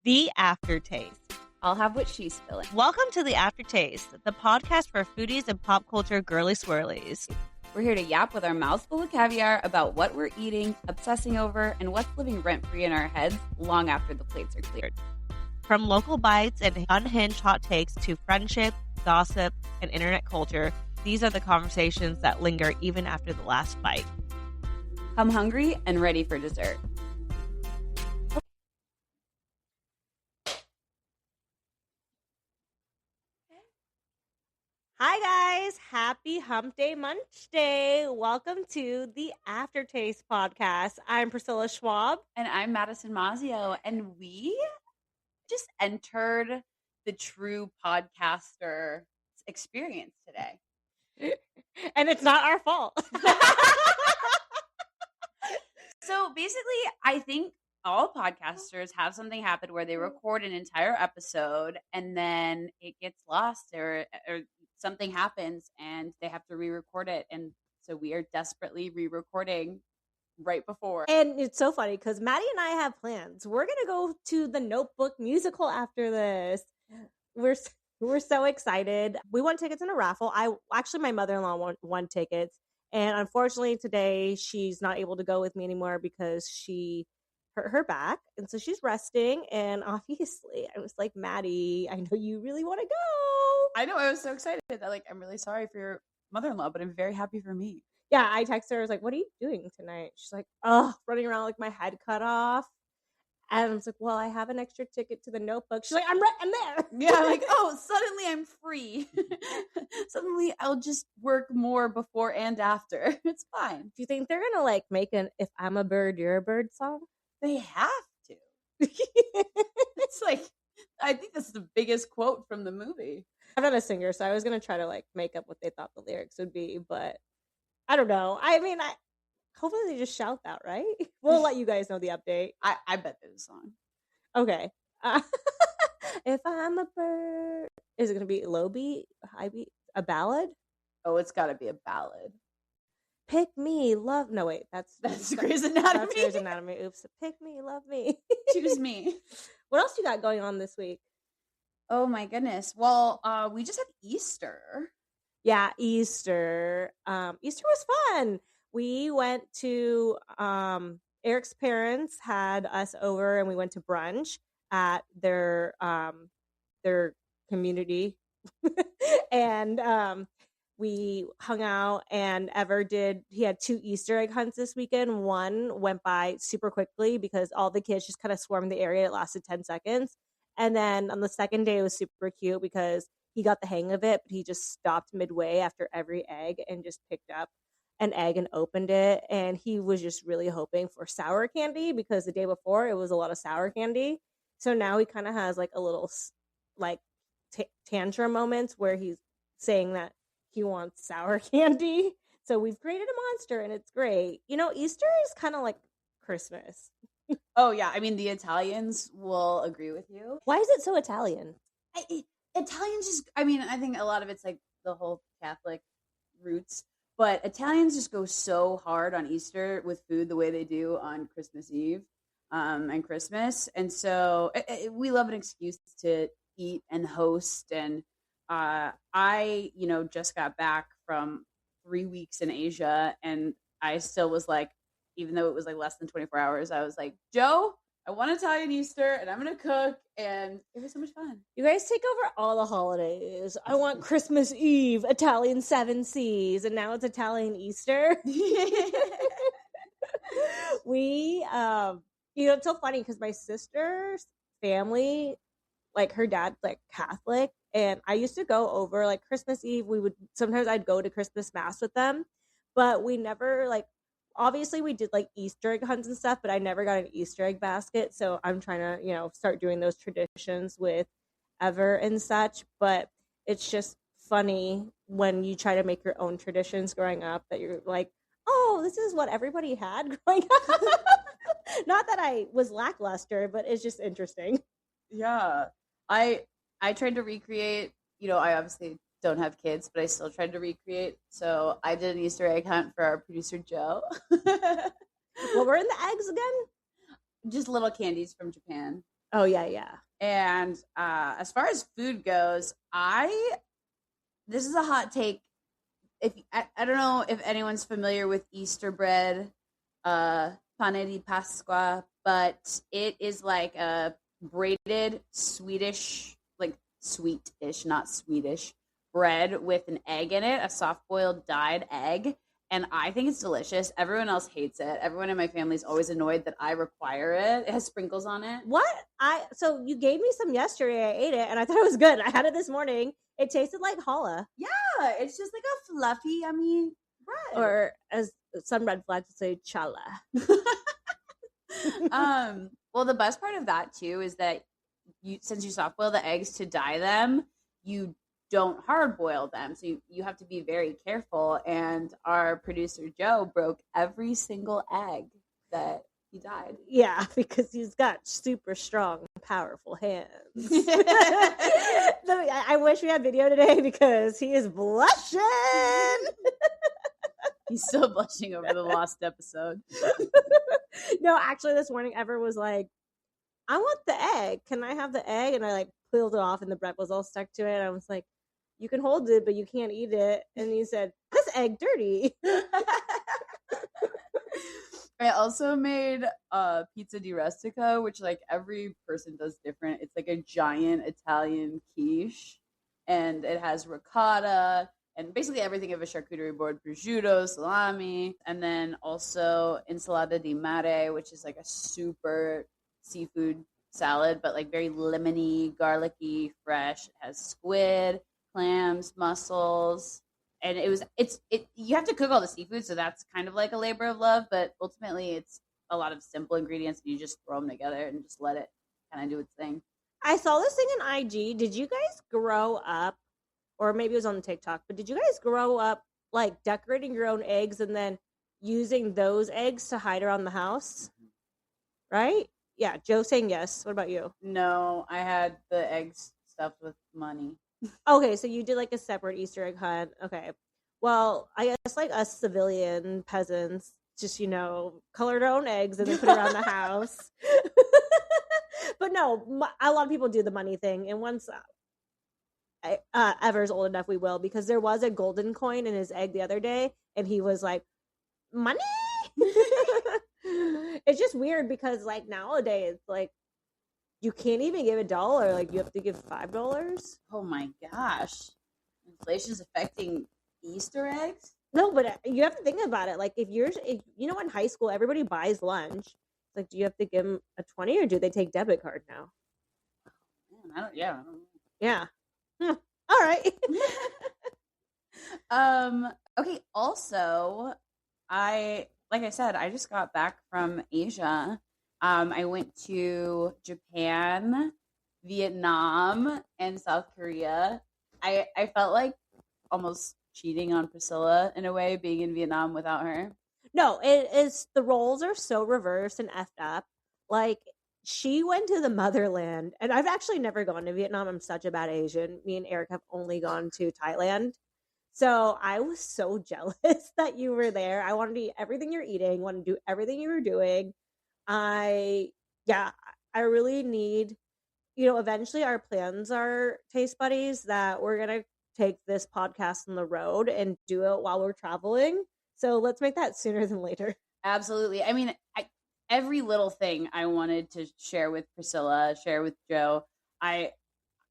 The Aftertaste. I'll have what she's spilling. Welcome to The Aftertaste, the podcast for foodies and pop culture girly swirlies. We're here to yap with our mouths full of caviar about what we're eating, obsessing over, and what's living rent-free in our heads long after the plates are cleared. From local bites and unhinged hot takes to friendship, gossip, and internet culture, these are the conversations that linger even after the last bite. Come hungry and ready for dessert. Hi guys, happy hump day munch day. Welcome to the Aftertaste podcast. I'm Priscilla Schwab. And I'm Madison Mazio, and we just entered the true podcaster experience today. And it's not our fault. So basically, I think all podcasters have something happen where they record an entire episode and then it gets lost or something happens and they have to re-record it. And so we are desperately re-recording right before. And it's so funny because Maddie and I have plans. We're going to go to the Notebook musical after this. We're so excited. We won tickets in a raffle. My mother-in-law won tickets. And unfortunately today she's not able to go with me anymore because she hurt her back. And so she's resting. And obviously I was like, Maddie, I know you really want to go. I know. I was so excited. I'm really sorry for your mother-in-law, but I'm very happy for me. Yeah, I texted her. I was like, what are you doing tonight? She's like, running around like my head cut off. And I was like, well, I have an extra ticket to the Notebook. She's like, I'm there. Yeah, I'm like, oh, suddenly I'm free. Suddenly I'll just work more before and after. It's fine. Do you think they're going to make an If I'm a Bird, You're a Bird song? They have to. It's I think this is the biggest quote from the movie. I'm not a singer, so I was going to try to make up what they thought the lyrics would be, but I don't know. I mean, hopefully they just shout that, right? We'll let you guys know the update. I bet there's a song. Okay. If I'm a bird, is it going to be low beat, high beat, a ballad? Oh, it's got to be a ballad. Pick me, love. No, wait, that's Grey's Anatomy. That's Grey's Anatomy. Oops. Pick me, love me. Choose me. What else you got going on this week? Oh my goodness. Well, we just had Easter. Yeah, Easter. Easter was fun. We went to Eric's parents had us over, and we went to brunch at their community, and we hung out. And he had 2 Easter egg hunts this weekend. One went by super quickly because all the kids just kind of swarmed the area. It lasted 10 seconds. And then on the second day, it was super cute because he got the hang of it, but he just stopped midway after every egg and just picked up an egg and opened it. And he was just really hoping for sour candy because the day before it was a lot of sour candy. So now he kind of has a little tantrum moments where he's saying that he wants sour candy. So we've created a monster and it's great. Easter is kind of like Christmas. Oh yeah. I mean, the Italians will agree with you. Why is it so Italian? Italians just, I think a lot of it's the whole Catholic roots, but Italians just go so hard on Easter with food the way they do on Christmas Eve and Christmas. And so we love an excuse to eat and host. And I just got back from 3 weeks in Asia, and I still was even though it was less than 24 hours, I was like, Joe, I want Italian Easter and I'm going to cook. And it was so much fun. You guys take over all the holidays. I want Christmas Eve, Italian 7 C's, and now it's Italian Easter. We, it's so funny because my sister's family, her dad's Catholic, and I used to go over Christmas Eve. Sometimes I'd go to Christmas Mass with them, but we never obviously we did Easter egg hunts and stuff, but I never got an Easter egg basket. So I'm trying to, start doing those traditions with Ever and such. But it's just funny when you try to make your own traditions growing up that you're like, oh, this is what everybody had growing up. Not that I was lackluster, but it's just interesting. Yeah. I tried to recreate, I obviously don't have kids, but I still tried to recreate. So I did an Easter egg hunt for our producer, Joe. What were in the eggs again? Just little candies from Japan. Oh yeah. And as far as food goes, this is a hot take. If I don't know if anyone's familiar with Easter bread, pane di Pasqua, but it is like a braided Swedish, like sweetish, not Swedish bread with an egg in it, a soft boiled dyed egg. And I think it's delicious. Everyone else hates it. Everyone in my family is always annoyed that I require it. It has sprinkles on it. What? So you gave me some yesterday. I ate it and I thought it was good. I had it this morning. It tasted like challah. Yeah, it's just like a fluffy, yummy bread. Or as some red flags say, chala. Well, the best part of that too is that since you soft boil the eggs to dye them, you don't hard boil them. So you have to be very careful. And our producer Joe broke every single egg that he dyed. Yeah, because he's got super strong, powerful hands. I wish we had video today because he is blushing. He's still blushing over the lost episode. No, actually this morning Ever was like, I want the egg. Can I have the egg? And I like peeled it off and the bread was all stuck to it. I was like, you can hold it, but you can't eat it. And he said, this egg dirty. I also made pizza di rustica, which like every person does different. It's like a giant Italian quiche, and it has ricotta and basically everything of a charcuterie board: prosciutto, salami, and then also ensalada di mare, which is like a super seafood salad, but like very lemony, garlicky, fresh. It has squid, clams, mussels. And you have to cook all the seafood, so that's kind of like a labor of love, but ultimately it's a lot of simple ingredients and you just throw them together and just let it kind of do its thing. I saw this thing in IG. Did you guys grow up, or maybe it was on TikTok, but did you guys grow up like decorating your own eggs and then using those eggs to hide around the house? Right? Yeah, Joe saying yes. What about you? No, I had the eggs stuffed with money. Okay, so you did like a separate Easter egg hunt. Okay. Well, I guess like us civilian peasants just, colored our own eggs and then put it around the house. But no, a lot of people do the money thing. And once Ever's old enough, we will, because there was a golden coin in his egg the other day and he was like, money? It's just weird because like nowadays, like, you can't even give $1. Like you have to give $5. Oh my gosh. Inflation's affecting Easter eggs? No, but you have to think about it. Like if in high school, everybody buys lunch. Like, do you have to give them a 20 or do they take debit card now? I don't know. Yeah. All right. Okay. Also, like I said, I just got back from Asia. I went to Japan, Vietnam, and South Korea. I felt like almost cheating on Priscilla in a way, being in Vietnam without her. No, it is, the roles are so reversed and effed up. Like, she went to the motherland, and I've actually never gone to Vietnam. I'm such a bad Asian. Me and Eric have only gone to Thailand. So I was so jealous that you were there. I wanted to eat everything you're eating, want to do everything you were doing. I really need, eventually our plans are, taste buddies, that we're going to take this podcast on the road and do it while we're traveling. So let's make that sooner than later. Absolutely. I mean, every little thing I wanted to share with Priscilla, share with Joe. I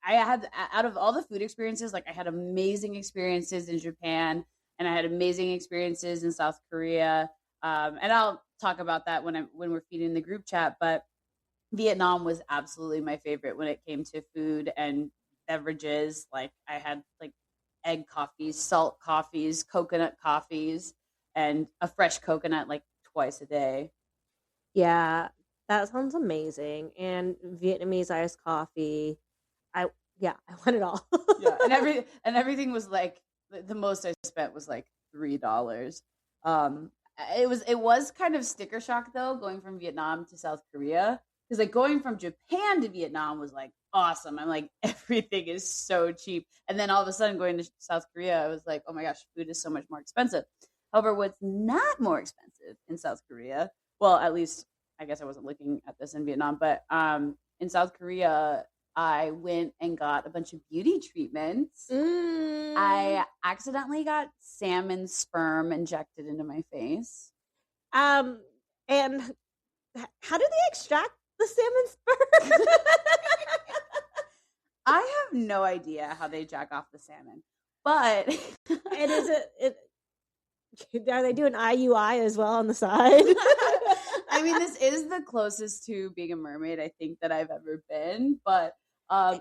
had, out of all the food experiences, like I had amazing experiences in Japan and I had amazing experiences in South Korea. And I'll talk about that when we're feeding the group chat, but Vietnam was absolutely my favorite when it came to food and beverages. Like I had like egg coffees, salt coffees, coconut coffees, and a fresh coconut like twice a day. Yeah, that sounds amazing. And Vietnamese iced coffee. I want it all. Yeah, and everything was like, the most I spent was like $3. It was kind of sticker shock though, going from Vietnam to South Korea, because like going from Japan to Vietnam was like awesome. I'm like, everything is so cheap, and then all of a sudden going to South Korea, I was like, oh my gosh, food is so much more expensive. However, what's not more expensive in South Korea, well, at least I guess I wasn't looking at this in Vietnam, but in South Korea, I went and got a bunch of beauty treatments. I accidentally got salmon sperm injected into my face. And how do they extract the salmon sperm? I have no idea how they jack off the salmon, but and is it are they doing IUI as well on the side? I mean, this is the closest to being a mermaid I think that I've ever been, but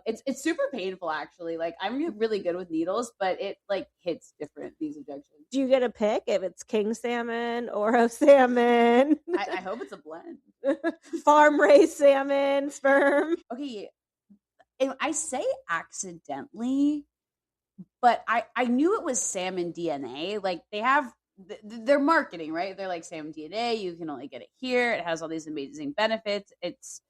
it's super painful actually. Like, I'm really good with needles, but it like hits different, these injections. Do you get a pick if it's king salmon, Oro salmon? I hope it's a blend. Farm raised salmon sperm. Okay, I say accidentally, but I knew it was salmon DNA. Like, they have their marketing, right? They're like, salmon DNA, you can only get it here. It has all these amazing benefits. It's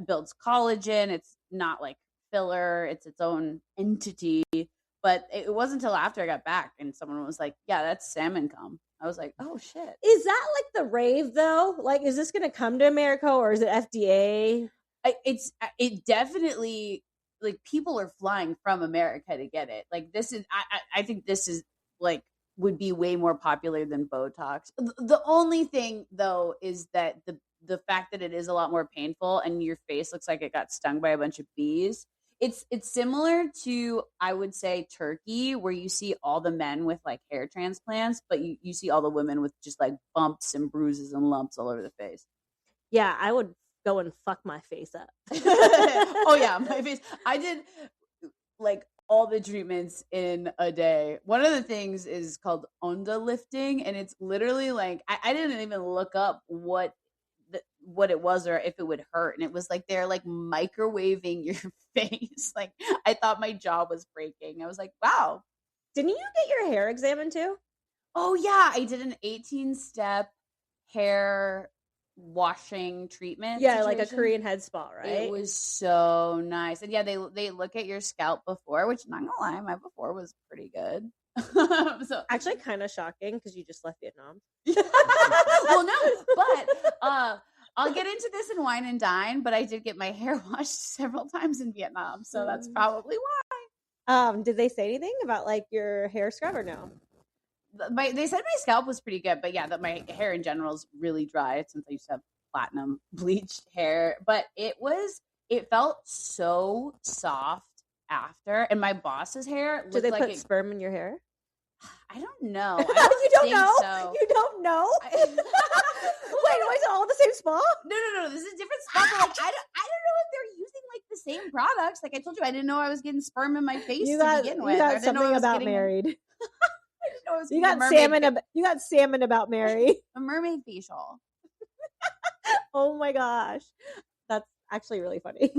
builds collagen. It's not like filler. It's its own entity. But it wasn't until after I got back and someone was like, yeah, that's salmon cum. I was like, oh shit. Is that like the rave though? Like, is this going to come to America or is it FDA? It definitely, like, people are flying from America to get it. Like, this is, I think this is like would be way more popular than Botox. The only thing though is that the fact that it is a lot more painful and your face looks like it got stung by a bunch of bees. It's similar to, I would say, Turkey, where you see all the men with like hair transplants, but you see all the women with just like bumps and bruises and lumps all over the face. Yeah, I would go and fuck my face up. Oh yeah, my face. I did like all the treatments in a day. One of the things is called onda lifting, and it's literally like I didn't even look up what it was or if it would hurt, and it was like they're like microwaving your face. Like, I thought my jaw was breaking. I was like, wow. Didn't you get your hair examined too? Oh yeah, I did an 18-step hair washing treatment. Yeah, situation. like a Korean head spa, right? It was so nice. And yeah, they look at your scalp before, which, not gonna lie, my before was pretty good. So actually kind of shocking because you just left Vietnam. Well, no, but I'll get into this in Wine and Dine, but I did get my hair washed several times in Vietnam, so that's probably why. Did they say anything about like your hair scrub or no? They said my scalp was pretty good, but yeah, that my hair in general is really dry since I used to have platinum bleached hair. But it felt so soft after, and my boss's hair. Did they put sperm in your hair? I don't know. You don't know? So. You don't know? Wait, was it all the same spa? No. This is a different spa. But like, I don't know if they're using like the same products. Like I told you, I didn't know I was getting sperm in my face to begin with. You got something about married. You got salmon about Mary. A mermaid facial. Oh my gosh. That's actually really funny.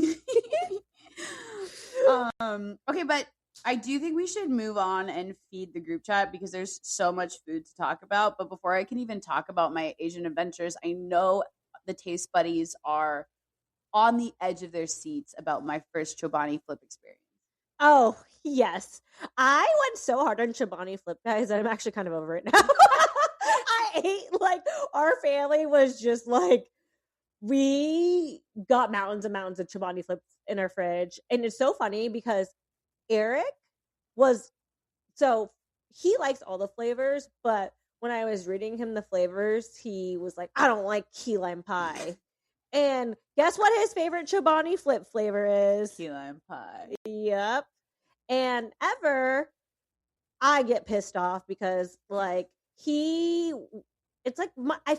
Okay, but I do think we should move on and feed the group chat because there's so much food to talk about. But before I can even talk about my Asian adventures, I know the taste buddies are on the edge of their seats about my first Chobani flip experience. Oh, yes. I went so hard on Chobani flip, guys, that I'm actually kind of over it now. I ate, like, our family was just like, we got mountains and mountains of Chobani flips in our fridge. And it's so funny because Eric he likes all the flavors, but when I was reading him the flavors, he was like, I don't like key lime pie. And guess what his favorite Chobani flip flavor is? Key lime pie. Yep. And I get pissed off because like I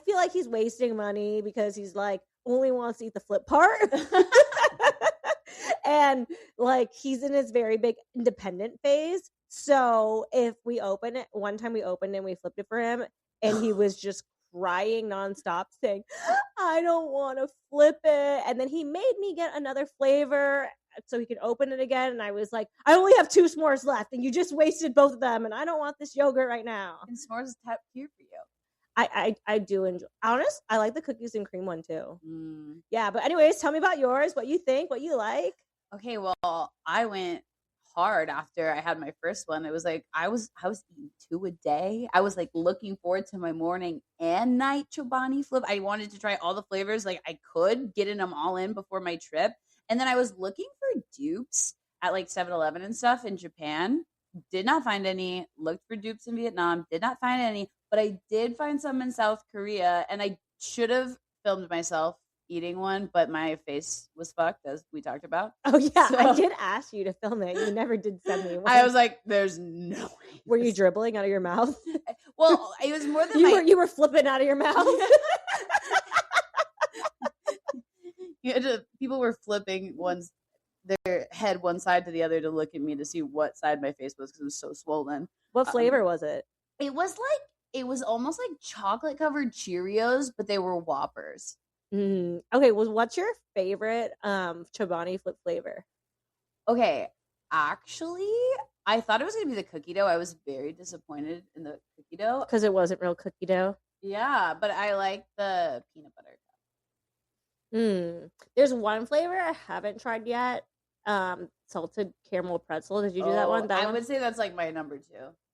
feel like he's wasting money because he's like only wants to eat the flip part. And like he's in his very big independent phase. So if we open it, one time we opened and we flipped it for him and he was just crying nonstop saying, I don't want to flip it. And then he made me get another flavor so he could open it again. And I was like, I only have 2 s'mores left and you just wasted both of them. And I don't want this yogurt right now. And s'mores is top tier for you. I do enjoy. Honest, I like the cookies and cream one too. Yeah, but anyways, tell me about yours. What you think? What you like? Okay, well, I went hard after I had my first one. It was like I was eating 2 a day. I was like looking forward to my morning and night Chobani flip. I wanted to try all the flavors like I could, getting them all in before my trip. And then I was looking for dupes at like 7-Eleven and stuff in Japan. Did not find any. Looked for dupes in Vietnam. Did not find any. But I did find some in South Korea. And I should have filmed myself eating one, but my face was fucked, as we talked about. Oh, yeah. So, I did ask you to film it. You never did send me one. I was like, there's no way. Were you dribbling out of your mouth? Well, it was more than you were flipping out of your mouth. People were flipping their head one side to the other to look at me to see what side my face was because it was so swollen. What flavor was it? It was almost like chocolate covered Cheerios, but they were Whoppers. Okay, well, what's your favorite Chobani flip flavor? Okay, actually, I thought it was going to be the cookie dough. I was very disappointed in the cookie dough. Because it wasn't real cookie dough? Yeah, but I like the peanut butter. There's one flavor I haven't tried yet. Salted caramel pretzel. Did you do that one? I would say that's like my number 2.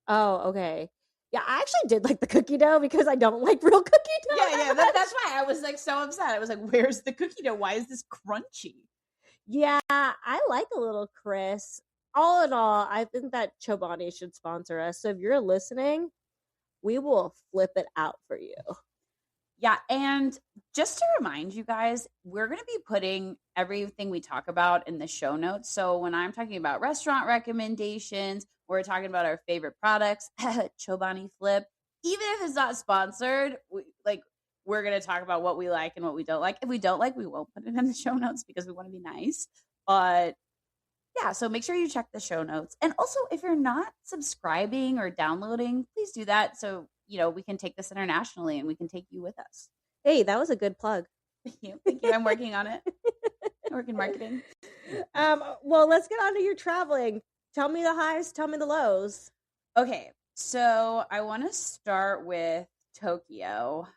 Oh, okay. Yeah, I actually did like the cookie dough because I don't like real cookie dough. Yeah, that's why I was like so upset. I was like, where's the cookie dough? Why is this crunchy? Yeah, I like a little crisp. All in all, I think that Chobani should sponsor us. So if you're listening, we will flip it out for you. Yeah, and just to remind you guys, we're going to be putting everything we talk about in the show notes. So when I'm talking about restaurant recommendations, we're talking about our favorite products, Chobani Flip. Even if it's not sponsored, we're going to talk about what we like and what we don't like. If we don't like, we won't put it in the show notes because we want to be nice. But yeah, so make sure you check the show notes. And also, if you're not subscribing or downloading, please do that. So we can take this internationally and we can take you with us. Hey, that was a good plug. Thank you. I'm working on it. I work in marketing. Well, let's get on to your traveling. Tell me the highs, tell me the lows. Okay, so I want to start with Tokyo.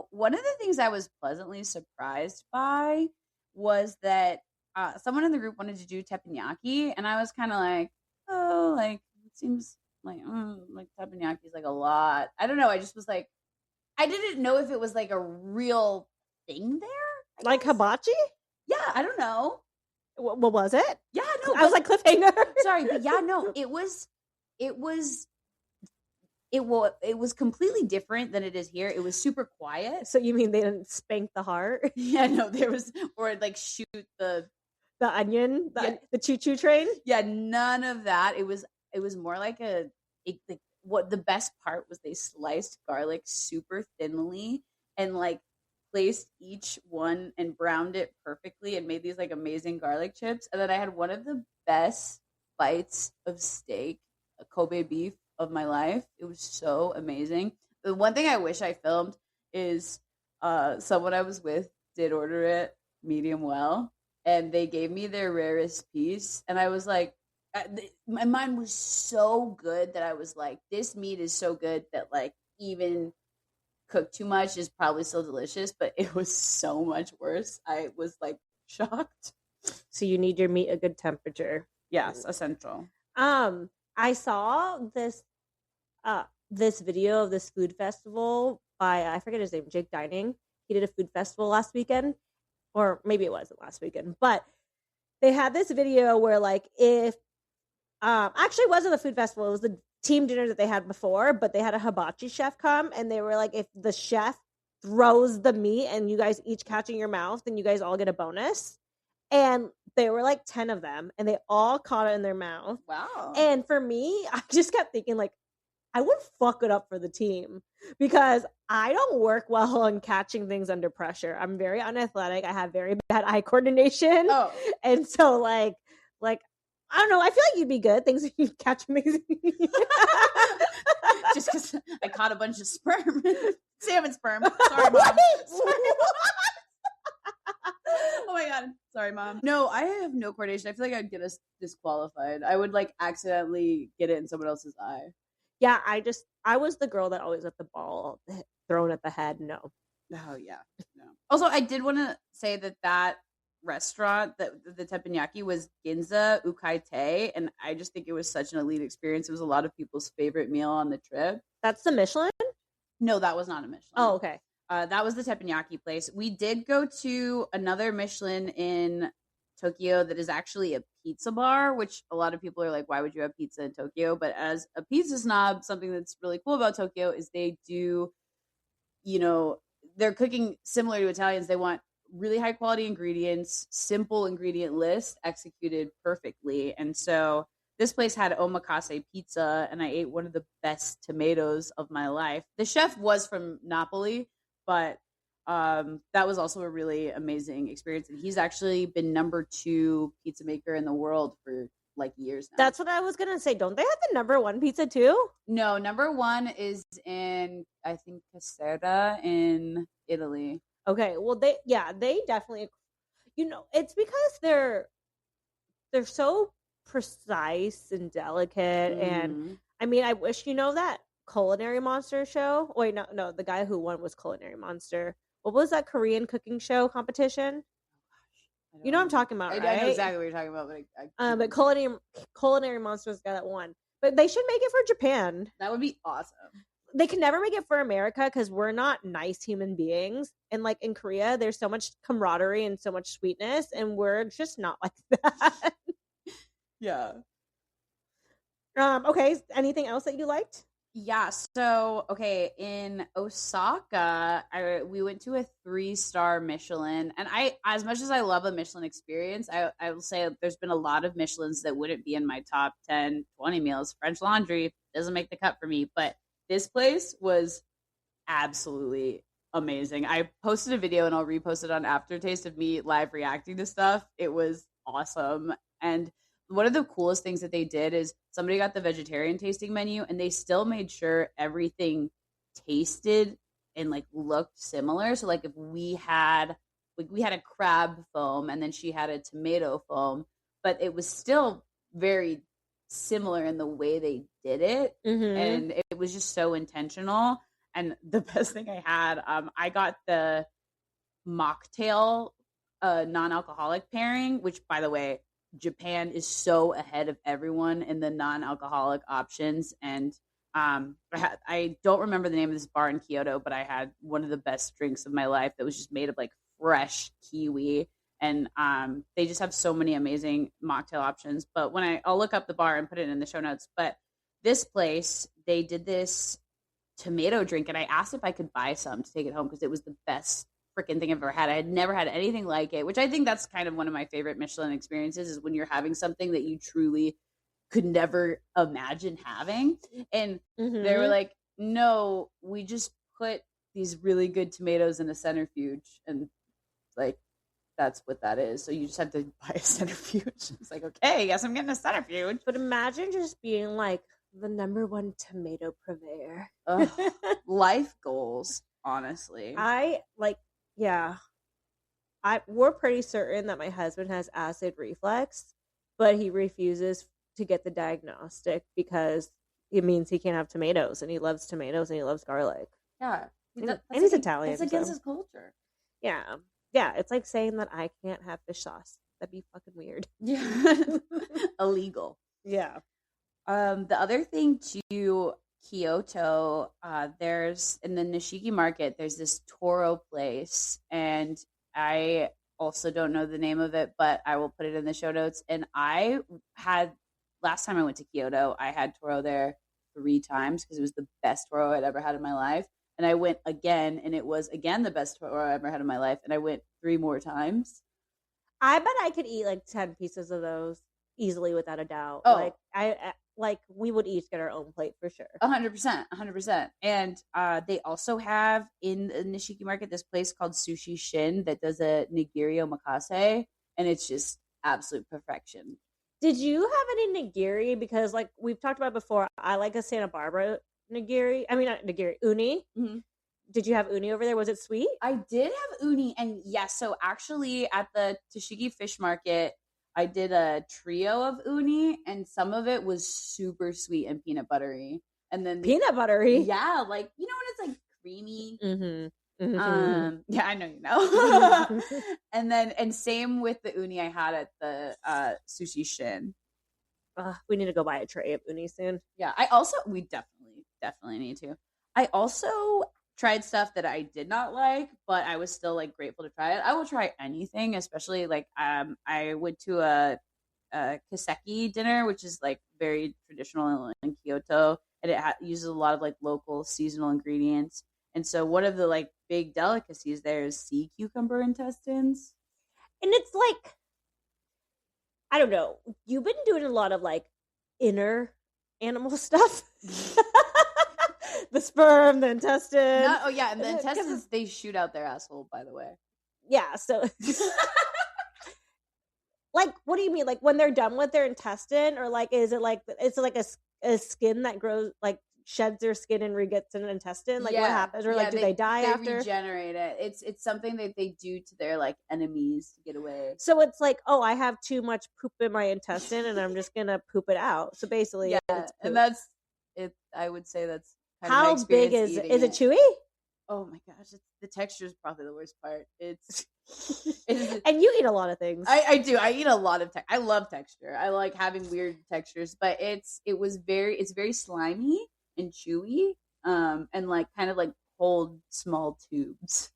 One of the things I was pleasantly surprised by was that someone in the group wanted to do teppanyaki, and I was kind of like, oh, like, it seems like teppanyaki is like a lot. I don't know. I just was like, I didn't know if it was like a real thing there. Like hibachi? Yeah, I don't know. What was it? Yeah, no. I was like cliffhanger. Sorry, but yeah, no. It was completely different than it is here. It was super quiet. So you mean they didn't spank the heart? Yeah, no. There was, or like shoot the onion, the choo-choo train. Yeah, none of that. It was more like what the best part was they sliced garlic super thinly and like placed each one and browned it perfectly and made these like amazing garlic chips. And then I had one of the best bites of steak, a Kobe beef of my life. It was so amazing. The one thing I wish I filmed is someone I was with did order it medium well, and they gave me their rarest piece, and I was like, my mind was so good that I was like, this meat is so good that like even cooked too much is probably still delicious, but it was so much worse. I was like shocked. So you need your meat a good temperature. Yes, essential. I saw this video of this food festival by I forget his name, Jake Dining. He did a food festival last weekend, or maybe it wasn't last weekend, but they had this video where like if actually it wasn't a food festival, it was the team dinner that they had before, but they had a hibachi chef come, and they were like, if the chef throws the meat and you guys each catch in your mouth, then you guys all get a bonus. And there were like 10 of them, and they all caught it in their mouth. Wow. And for me, I just kept thinking like, I would fuck it up for the team because I don't work well on catching things under pressure. I'm very unathletic. I have very bad eye coordination. Oh. And so like I don't know. I feel like you'd be good. Things that you catch amazing. Just because I caught a bunch of sperm. Salmon sperm. Sorry, Mom. Oh my God. Sorry, Mom. No, I have no coordination. I feel like I'd get us disqualified. I would like accidentally get it in someone else's eye. Yeah, I was the girl that always got the ball thrown at the head. No. Oh, yeah. No. Also, I did want to say that restaurant, the teppanyaki, was Ginza Ukaite, and I just think it was such an elite experience. It was a lot of people's favorite meal on the trip. That's the Michelin? No, that was not a Michelin. Oh, okay. That was the teppanyaki place. We did go to another Michelin in Tokyo that is actually a pizza bar, which a lot of people are like, why would you have pizza in Tokyo? But as a pizza snob, something that's really cool about Tokyo is they do, they're cooking similar to Italians. They want really high quality ingredients, simple ingredient list executed perfectly. And so this place had omakase pizza, and I ate one of the best tomatoes of my life. The chef was from Napoli, but that was also a really amazing experience. And he's actually been number 2 pizza maker in the world for like years now. That's what I was gonna say. Don't they have the number 1 pizza too? No, number 1 is in, I think, Caserta in Italy. Okay, well they definitely, it's because they're so precise and delicate. And I mean, I wish that Culinary Monster show. Wait, no, the guy who won was Culinary Monster. What was that Korean cooking show competition? You know what I'm talking about, right? I know exactly what you're talking about, but Culinary Monster was the guy that won. But they should make it for Japan. That would be awesome. They can never make it for America because we're not nice human beings. And like in Korea, there's so much camaraderie and so much sweetness, and we're just not like that. Yeah. Okay. Anything else that you liked? Yeah. So, okay, in Osaka, we went to a 3-star Michelin, and as much as I love a Michelin experience, I will say there's been a lot of Michelins that wouldn't be in my top 10, 20 meals. French Laundry doesn't make the cut for me, but this place was absolutely amazing. I posted a video, and I'll repost it on Aftertaste, of me live reacting to stuff. It was awesome. And one of the coolest things that they did is somebody got the vegetarian tasting menu, and they still made sure everything tasted and like looked similar. So like if we had a crab foam, and then she had a tomato foam, but it was still very similar in the way they did it. And it was just so intentional. And the best thing I had, I got the mocktail non-alcoholic pairing, which, by the way, Japan is so ahead of everyone in the non-alcoholic options. And I don't remember the name of this bar in Kyoto, but I had one of the best drinks of my life that was just made of like fresh kiwi. And they just have so many amazing mocktail options. But I'll look up the bar and put it in the show notes. But this place, they did this tomato drink, and I asked if I could buy some to take it home because it was the best freaking thing I've ever had. I had never had anything like it, which I think that's kind of one of my favorite Michelin experiences, is when you're having something that you truly could never imagine having. And they were like, no, we just put these really good tomatoes in a centrifuge, and like, that's what that is. So you just have to buy a centrifuge. It's like, okay, I guess I'm getting a centrifuge. But imagine just being like the number 1 tomato purveyor. Life goals, honestly. We're pretty certain that my husband has acid reflux, but he refuses to get the diagnostic because it means he can't have tomatoes, and he loves tomatoes and he loves garlic. Yeah. And he's Italian. It's against his culture. Yeah. Yeah. It's like saying that I can't have fish sauce. That'd be fucking weird. Yeah. Illegal. Yeah. The other thing to Kyoto, there's in the Nishiki market, there's this Toro place, and I also don't know the name of it, but I will put it in the show notes. And last time I went to Kyoto, I had Toro there 3 times because it was the best Toro I'd ever had in my life. And I went again, and it was again the best Toro I ever had in my life. And I went 3 more times. I bet I could eat like 10 pieces of those easily without a doubt. Oh. Like we would each get our own plate for sure. 100%. And they also have in the Nishiki market this place called Sushi Shin that does a nigiri omakase, and it's just absolute perfection. Did you have any nigiri? Because like we've talked about before, I like a Santa Barbara nigiri. I mean, not nigiri, uni. Mm-hmm. Did you have uni over there? Was it sweet? I did have uni, and yes. So actually, at the Toshigi Fish Market, I did a trio of uni, and some of it was super sweet and peanut buttery. And then peanut buttery, yeah, like when it's like creamy. Mm-hmm. Mm-hmm. Yeah, I know you know. and same with the uni I had at the Sushi Shin. We need to go buy a tray of uni soon. Yeah, we definitely need to. I also tried stuff that I did not like, but I was still like grateful to try it. I will try anything, especially like I went to a kaseki dinner, which is like very traditional in Kyoto, and it uses a lot of like local seasonal ingredients. And so one of the like big delicacies there is sea cucumber intestines. And it's like, I don't know, you've been doing a lot of like inner animal stuff. The sperm, the intestine. And the intestines, they shoot out their asshole, by the way. Yeah, so like, what do you mean? Like when they're done with their intestine, or like is it like it's like a skin that grows, like sheds their skin and re-gets an intestine? Like what happens? Or like do they die after? Regenerate it. It's something that they do to their like enemies to get away. So it's like, oh, I have too much poop in my intestine and I'm just gonna poop it out. So basically, and that's it. I would say that's kind how of big is it? Is it chewy? Oh my gosh, the texture is probably the worst part. It's and you eat a lot of things. I do. I eat a lot of I love texture. I like having weird textures, but it's very slimy and chewy, and like kind of like cold small tubes.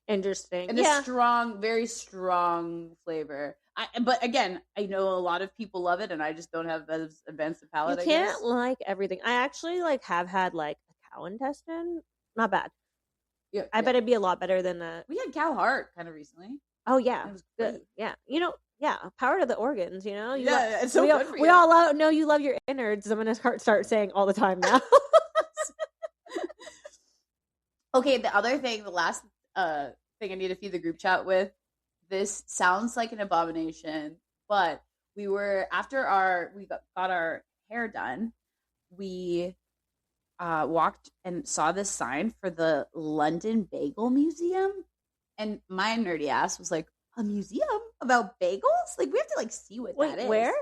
Interesting. And a strong, very strong flavor. But again, I know a lot of people love it, and I just don't have as advanced a palate. You can't like everything. I actually like have had like a cow intestine. Not bad. Yeah, I bet it'd be a lot better than that. We had cow heart kind of recently. Oh yeah, it was good. Yeah, power to the organs. It's so good for you. We all know you love your innards. I'm gonna start saying all the time now. Okay, the last thing I need to feed the group chat with. This sounds like an abomination, but we were after we got our hair done. We walked and saw this sign for the London Bagel Museum, and my nerdy ass was like, "A museum about bagels? Like we have to like see what that is." Where?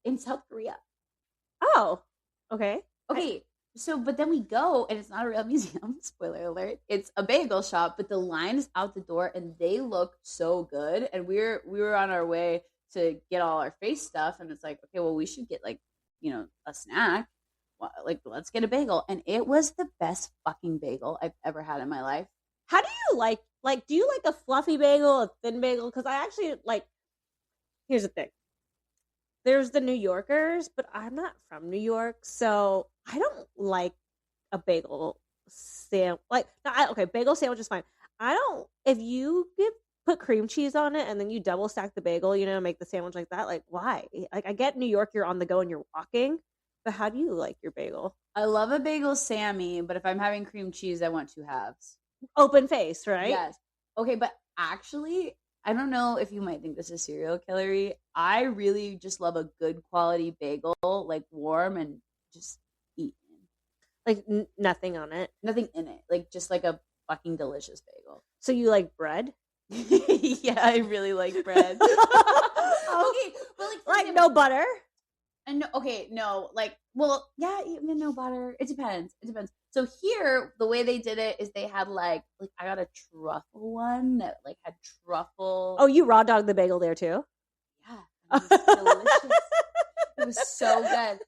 In South Korea. Oh, okay. So, but then we go, and it's not a real museum. Spoiler alert! It's a bagel shop, but the line is out the door, and they look so good. And we were on our way to get all our face stuff, and it's like, okay, well, we should get like, a snack. Like, let's get a bagel, and it was the best fucking bagel I've ever had in my life. How do you like? Do you like a fluffy bagel, a thin bagel? Because I actually like. Here's the thing. There's the New Yorkers, but I'm not from New York, so I don't like a bagel sandwich. Bagel sandwich is fine. I don't. If you put cream cheese on it and then you double stack the bagel, make the sandwich like that. Like, why? Like, I get New York, you're on the go and you're walking, but how do you like your bagel? I love a bagel Sammy, but if I'm having cream cheese, I want 2 halves. Open face, right? Yes. Okay, but actually, I don't know if you might think this is serial killery. I really just love a good quality bagel, like warm and just eaten. Like nothing on it. Nothing in it. Like just like a fucking delicious bagel. So you like bread? Yeah, I really like bread. Okay, but like no butter? And no, like, well, yeah, even no butter. It depends. So here, the way they did it is they had like I got a truffle one that like had truffle. Oh, you raw dogged the bagel there too? Yeah, it was delicious. It was so good.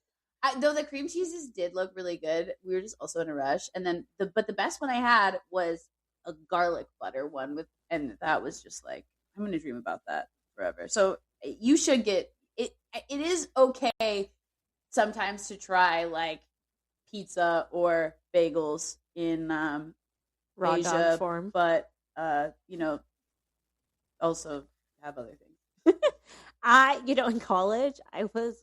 Though the cream cheeses did look really good, we were just also in a rush. And then the best one I had was a garlic butter one and that was just like, I'm gonna dream about that forever. So you should get it. It is okay sometimes to try like pizza or bagels in raw Asia dog form, but also have other things. In college I was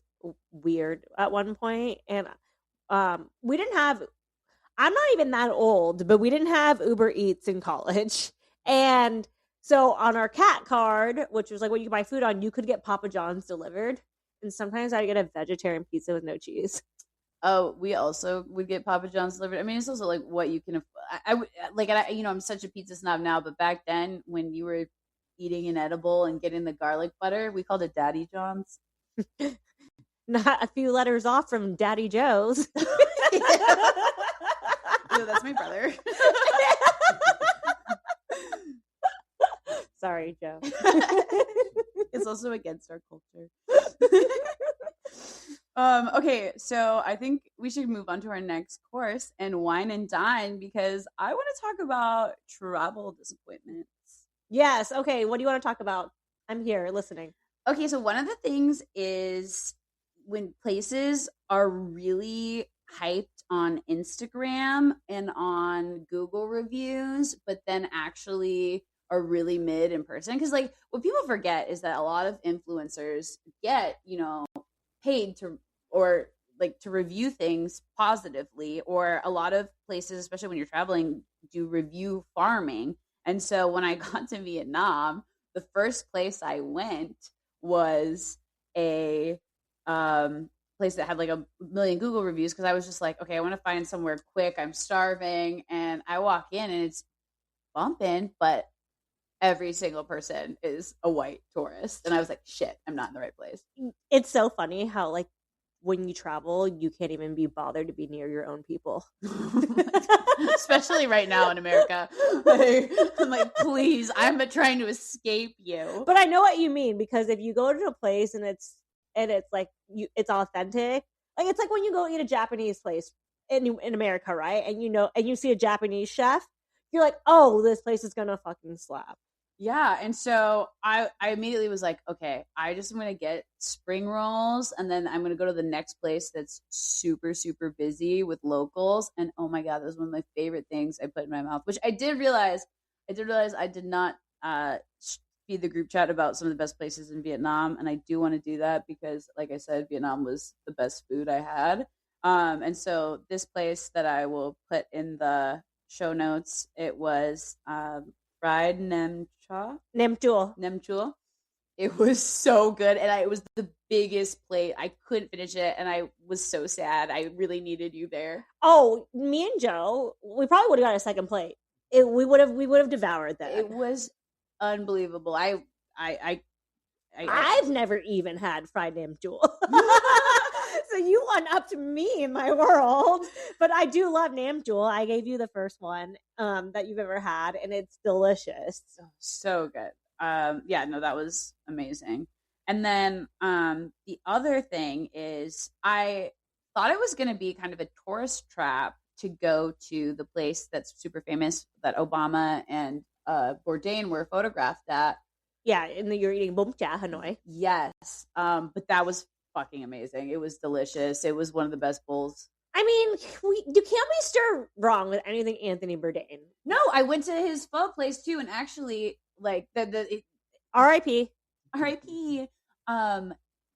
weird at one point, and we didn't have. I'm not even that old, but we didn't have Uber Eats in college, and so on our cat card, which was like when you buy food on, you could get Papa John's delivered, and sometimes I'd get a vegetarian pizza with no cheese. Oh, we also would get Papa John's delivered. I mean, it's also like what you can. I'm such a pizza snob now, but back then when you were eating an edible and getting the garlic butter, we called it Daddy John's. Not a few letters off from Daddy Joe's. No, that's my brother. Sorry, Joe. It's also against our culture. Okay, so I think we should move on to our next course and wine and dine because I want to talk about travel disappointments. Yes. Okay. What do you want to talk about? I'm here listening. Okay, so one of the things is when places are really hyped on Instagram and on Google reviews, but then actually are really mid in person. Because, like, what people forget is that a lot of influencers get, paid to, or like to review things positively, or a lot of places, especially when you're traveling, do review farming. And so when I got to Vietnam, the first place I went was a place that had like a million Google reviews because I was just like, okay, I want to find somewhere quick. I'm starving. And I walk in and it's bumping, but every single person is a white tourist. And I was like, shit, I'm not in the right place. It's so funny how, like, when you travel, you can't even be bothered to be near your own people. Especially right now in America. I'm like, please, I'm trying to escape you. But I know what you mean, because if you go to a place and it's like it's authentic, like it's like when you go eat a Japanese place in America, right? And you see a Japanese chef, you're like, oh, this place is gonna fucking slap. Yeah, and so I immediately was like, okay, I just am going to get spring rolls, and then I'm going to go to the next place that's super, super busy with locals, and oh my God, that was one of my favorite things I put in my mouth, which I did realize I did not feed the group chat about some of the best places in Vietnam, and I do want to do that because, like I said, Vietnam was the best food I had, and so this place that I will put in the show notes, it was fried nem chua. It was so good, and it was the biggest plate. I couldn't finish it, and I was so sad. I really needed you there. Oh, me and Joe, we probably would have got a second plate. We would have devoured that. It was unbelievable. I've never even had fried nem chua. So you one-upped me in my world. But I do love nam chua. I gave you the first one that you've ever had, and it's delicious. So good. That was amazing. And then the other thing is I thought it was going to be kind of a tourist trap to go to the place that's super famous that Obama and Bourdain were photographed at. Yeah, and you're eating bum cha Hanoi. Yes. But that was fucking amazing. It was delicious. It was one of the best bowls. I mean, can't we stir wrong with anything Anthony Bourdain? No, I went to his pho place too, and actually, like R.I.P. R.I.P.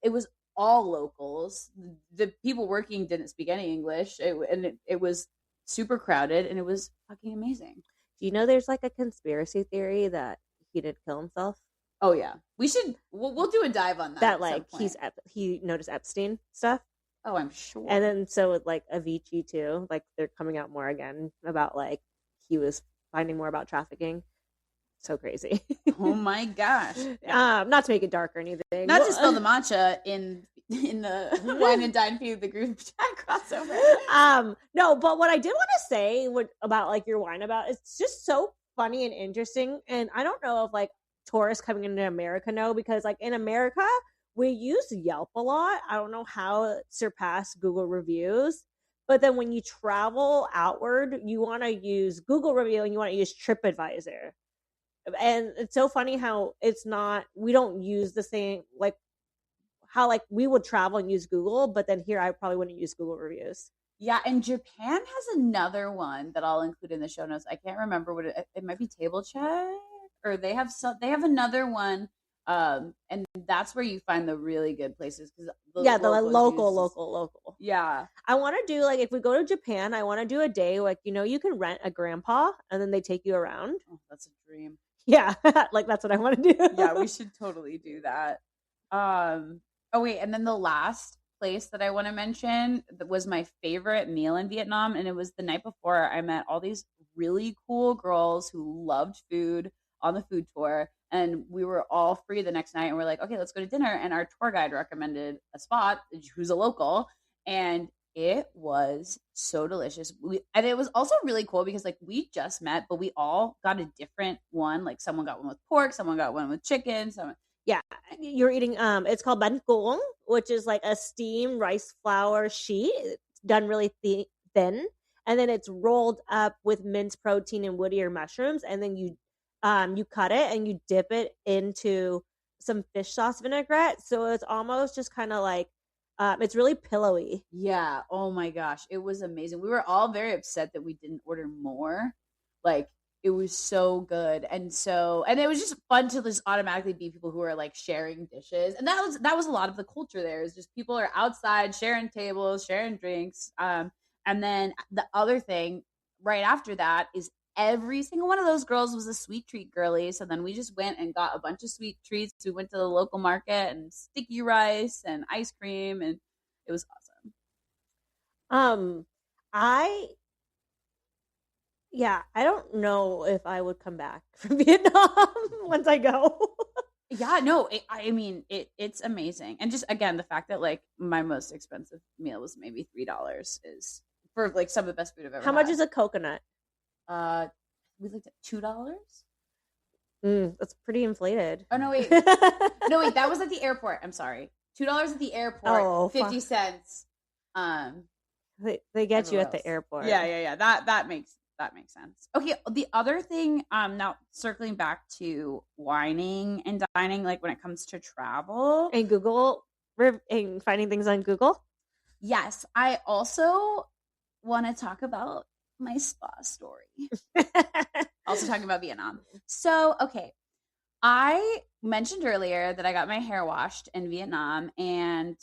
It was all locals. The people working didn't speak any English, it was super crowded, and it was fucking amazing. Do you know there's like a conspiracy theory that he didn't kill himself? Oh yeah, we'll do a dive on that. That like he noticed Epstein stuff. Oh, I'm sure. And then so with like Avicii too, like they're coming out more again about like he was finding more about trafficking. So crazy. Oh my gosh. Not to make it dark or anything. Not to spill the matcha in the wine and dine feed the group chat crossover. No, but what I did want to say about like your wine about, it's just so funny and interesting. And I don't know if like tourists coming into America know, because like in America we use Yelp a lot. I don't know how it surpassed Google reviews, but then when you travel outward, you want to use Google review and you want to use TripAdvisor. And it's so funny how we don't use the same, like how like we would travel and use Google, but then here I probably wouldn't use Google reviews. Yeah, and Japan has another one that I'll include in the show notes. I can't remember what it might be. Table Check, or they have another one, and that's where you find the really good places because the local. Yeah, I want to do like if we go to Japan, I want to do a day like you can rent a grandpa and then they take you around. Oh, that's a dream. Yeah, like that's what I want to do. Yeah, we should totally do that. Oh wait, and then the last place that I want to mention that was my favorite meal in Vietnam, and it was the night before I met all these really cool girls who loved food on the food tour, and we were all free the next night, and we're like, okay, let's go to dinner, and our tour guide recommended a spot who's a local, and it was so delicious. And it was also really cool because like we just met, but we all got a different one. Like someone got one with pork, someone got one with chicken, Yeah, you're eating it's called bangkong, which is like a steamed rice flour sheet. It's done really thin, and then it's rolled up with minced protein and woodier mushrooms, and then you cut it and you dip it into some fish sauce vinaigrette. So it's almost just kind of like it's really pillowy. Yeah. Oh my gosh. It was amazing. We were all very upset that we didn't order more. Like, it was so good. And it was just fun to just automatically be people who are like sharing dishes. And that was a lot of the culture there. Is just people are outside sharing tables, sharing drinks. And then the other thing right after that is every single one of those girls was a sweet treat girly. So then we just went and got a bunch of sweet treats. We went to the local market and sticky rice and ice cream, and it was awesome. I don't know if I would come back from Vietnam once I go. Yeah, no, I mean, it's amazing. And just, again, the fact that, like, my most expensive meal was maybe $3 is, for, like, some of the best food I've ever had. How much is a coconut? We looked at $2. That's pretty inflated. Oh, no, wait. No, wait, that was at the airport. I'm sorry. $2 at the airport, Oh, 50 cents. They get you at the airport. Yeah. That makes sense. Okay, the other thing, now circling back to whining and dining, like when it comes to travel and Google and finding things on Google. Yes, I also want to talk about my spa story. Also talking about Vietnam. So, okay, I mentioned earlier that I got my hair washed in Vietnam, and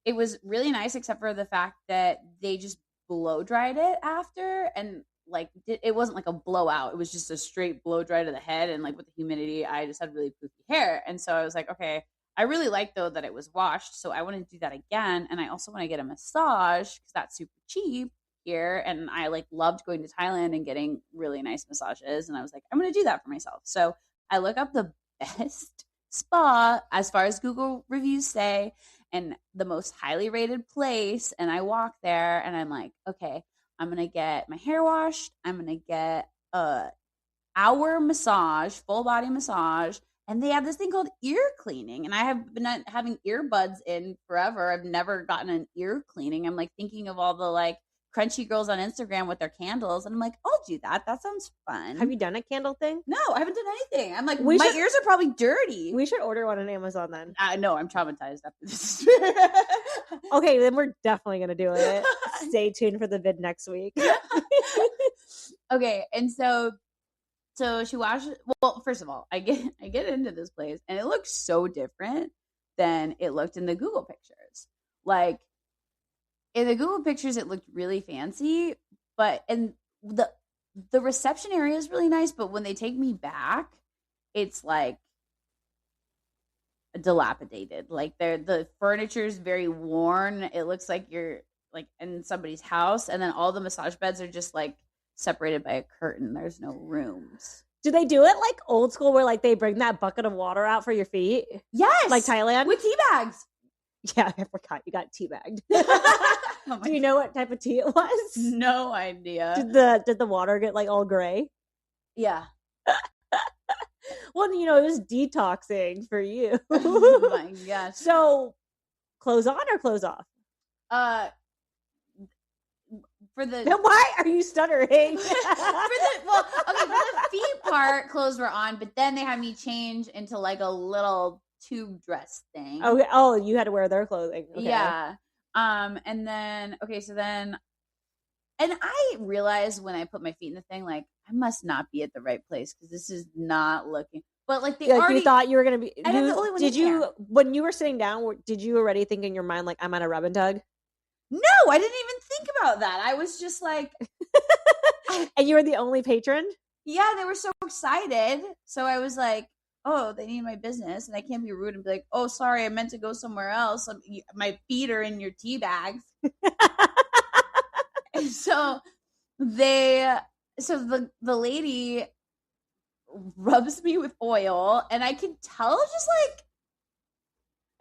it was really nice, except for the fact that they just blow dried it after, and like it wasn't like a blowout. It was just a straight blow dry to the head, and like with the humidity, I just had really poofy hair. And so I was like, okay, I really like though that it was washed, so I want to do that again. And I also want to get a massage because that's super cheap here, and I like loved going to Thailand and getting really nice massages, and I was like, I'm going to do that for myself. So I look up the best spa as far as Google reviews say, and the most highly rated place, and I walk there and I'm like, okay, I'm gonna get my hair washed, I'm gonna get a hour massage, full body massage, and they have this thing called ear cleaning, and I have been having earbuds in forever. I've never gotten an ear cleaning. I'm like thinking of all the like crunchy girls on Instagram with their candles, and I'm like, I'll do that. That sounds fun. Have you done a candle thing? No, I haven't done anything. I'm like, my ears are probably dirty. We should order one on Amazon then. No, I'm traumatized after this. Okay, then we're definitely gonna do it. Stay tuned for the vid next week. Okay, and so she washes. Well, first of all, I get into this place, and it looks so different than it looked in the Google pictures. Like, in the Google pictures, it looked really fancy, and the reception area is really nice, but when they take me back, it's like dilapidated. Like the furniture is very worn. It looks like you're like in somebody's house, and then all the massage beds are just like separated by a curtain. There's no rooms. Do they do it like old school where like they bring that bucket of water out for your feet? Yes, like Thailand with tea bags. Yeah, I forgot you got tea bagged. Oh do you know what type of tea it was? No idea. Did the water get like all gray? Yeah. Well, it was detoxing for you. Oh my gosh. So, clothes on or clothes off? For the why are you stuttering? For the feet part, clothes were on, but then they had me change into like a little tube dress thing. Okay. Oh, you had to wear their clothing. Okay. Yeah. And then and I realized when I put my feet in the thing, like I must not be at the right place because this is not looking. But like you thought you were gonna be. I'm the only one in here. When you were sitting down? Did you already think in your mind like I'm on a rub and tug? No, I didn't even think about that. I was just like, and you were the only patron. Yeah, they were so excited. So I was like, oh, they need my business, and I can't be rude and be like, oh, sorry, I meant to go somewhere else. My feet are in your tea bags. And so the lady rubs me with oil, and I can tell just like,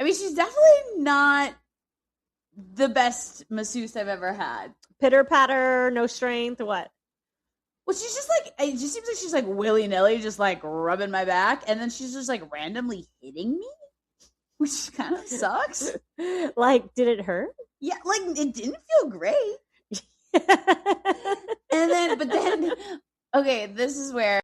I mean, she's definitely not the best masseuse I've ever had. Pitter patter, no strength, what? Well, she's just like, it just seems like she's like willy-nilly just like rubbing my back, and then she's just like randomly hitting me, which kind of sucks. Like, did it hurt? Yeah, like it didn't feel great. But then, okay, this is where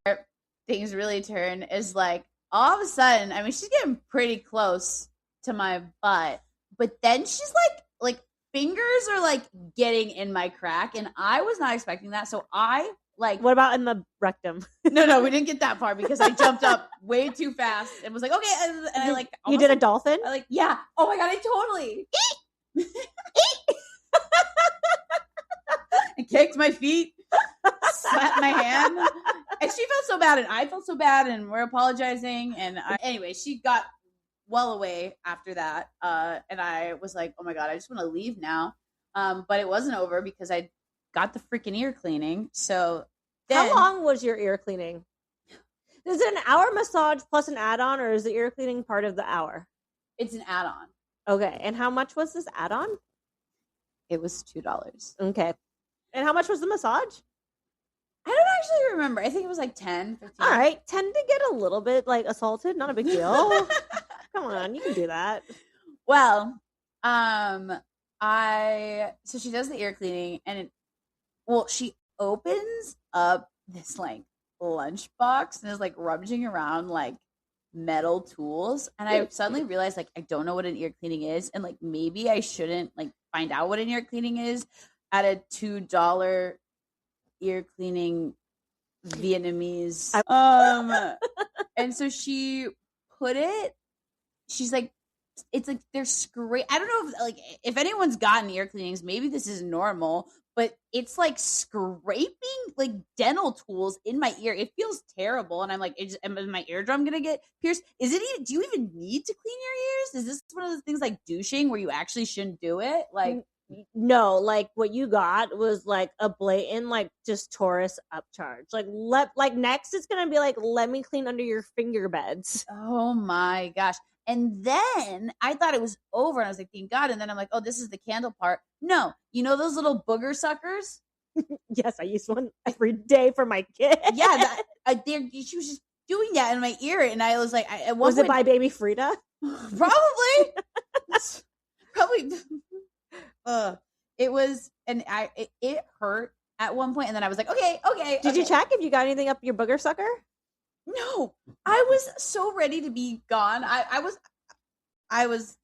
things really turn, is like all of a sudden, I mean, she's getting pretty close to my butt, but then she's like fingers are like getting in my crack, and I was not expecting that. So I like, what about in the rectum? No, we didn't get that far because I jumped up way too fast and was like, okay, and I like, you did a dolphin? I like, yeah. Oh my god, I totally I kicked my feet, slapped my hand, and she felt so bad, and I felt so bad, and we're apologizing. And anyway, she got well away after that, and I was like, oh my god, I just want to leave now. But it wasn't over because I got the freaking ear cleaning. So then, how long was your ear cleaning? Is it an hour massage plus an add-on, or is the ear cleaning part of the hour? It's an add-on. Okay, and how much was this add-on? It was $2. Okay. And how much was the massage? I don't actually remember. I think it was like 10, 15. All right. Tend to get a little bit like assaulted. Not a big deal. Come on. You can do that. Well, so she does the ear cleaning, and she opens up this like lunchbox and is like rummaging around like metal tools. And I suddenly realized like I don't know what an ear cleaning is. And like maybe I shouldn't like find out what an ear cleaning is at a $2 ear cleaning Vietnamese. And so she put it, she's like, it's like they're I don't know if anyone's gotten ear cleanings, maybe this is normal, but it's like scraping like dental tools in my ear. It feels terrible. And I'm like, is my eardrum going to get pierced? Do you even need to clean your ears? Is this one of those things like douching where you actually shouldn't do it? Like, no, like what you got was like a blatant, like just Taurus upcharge. Like next it's going to be like, let me clean under your finger beds. Oh my gosh. And then I thought it was over, and I was like, thank God. And then I'm like, oh, this is the candle part. No, you know those little booger suckers? Yes, I use one every day for my kid. Yeah, she was just doing that in my ear, and I was like, was it by Baby Frida? Probably. Probably. It was, and it hurt at one point, and then I was like, okay. Did you check if you got anything up your booger sucker? No, I was so ready to be gone. I was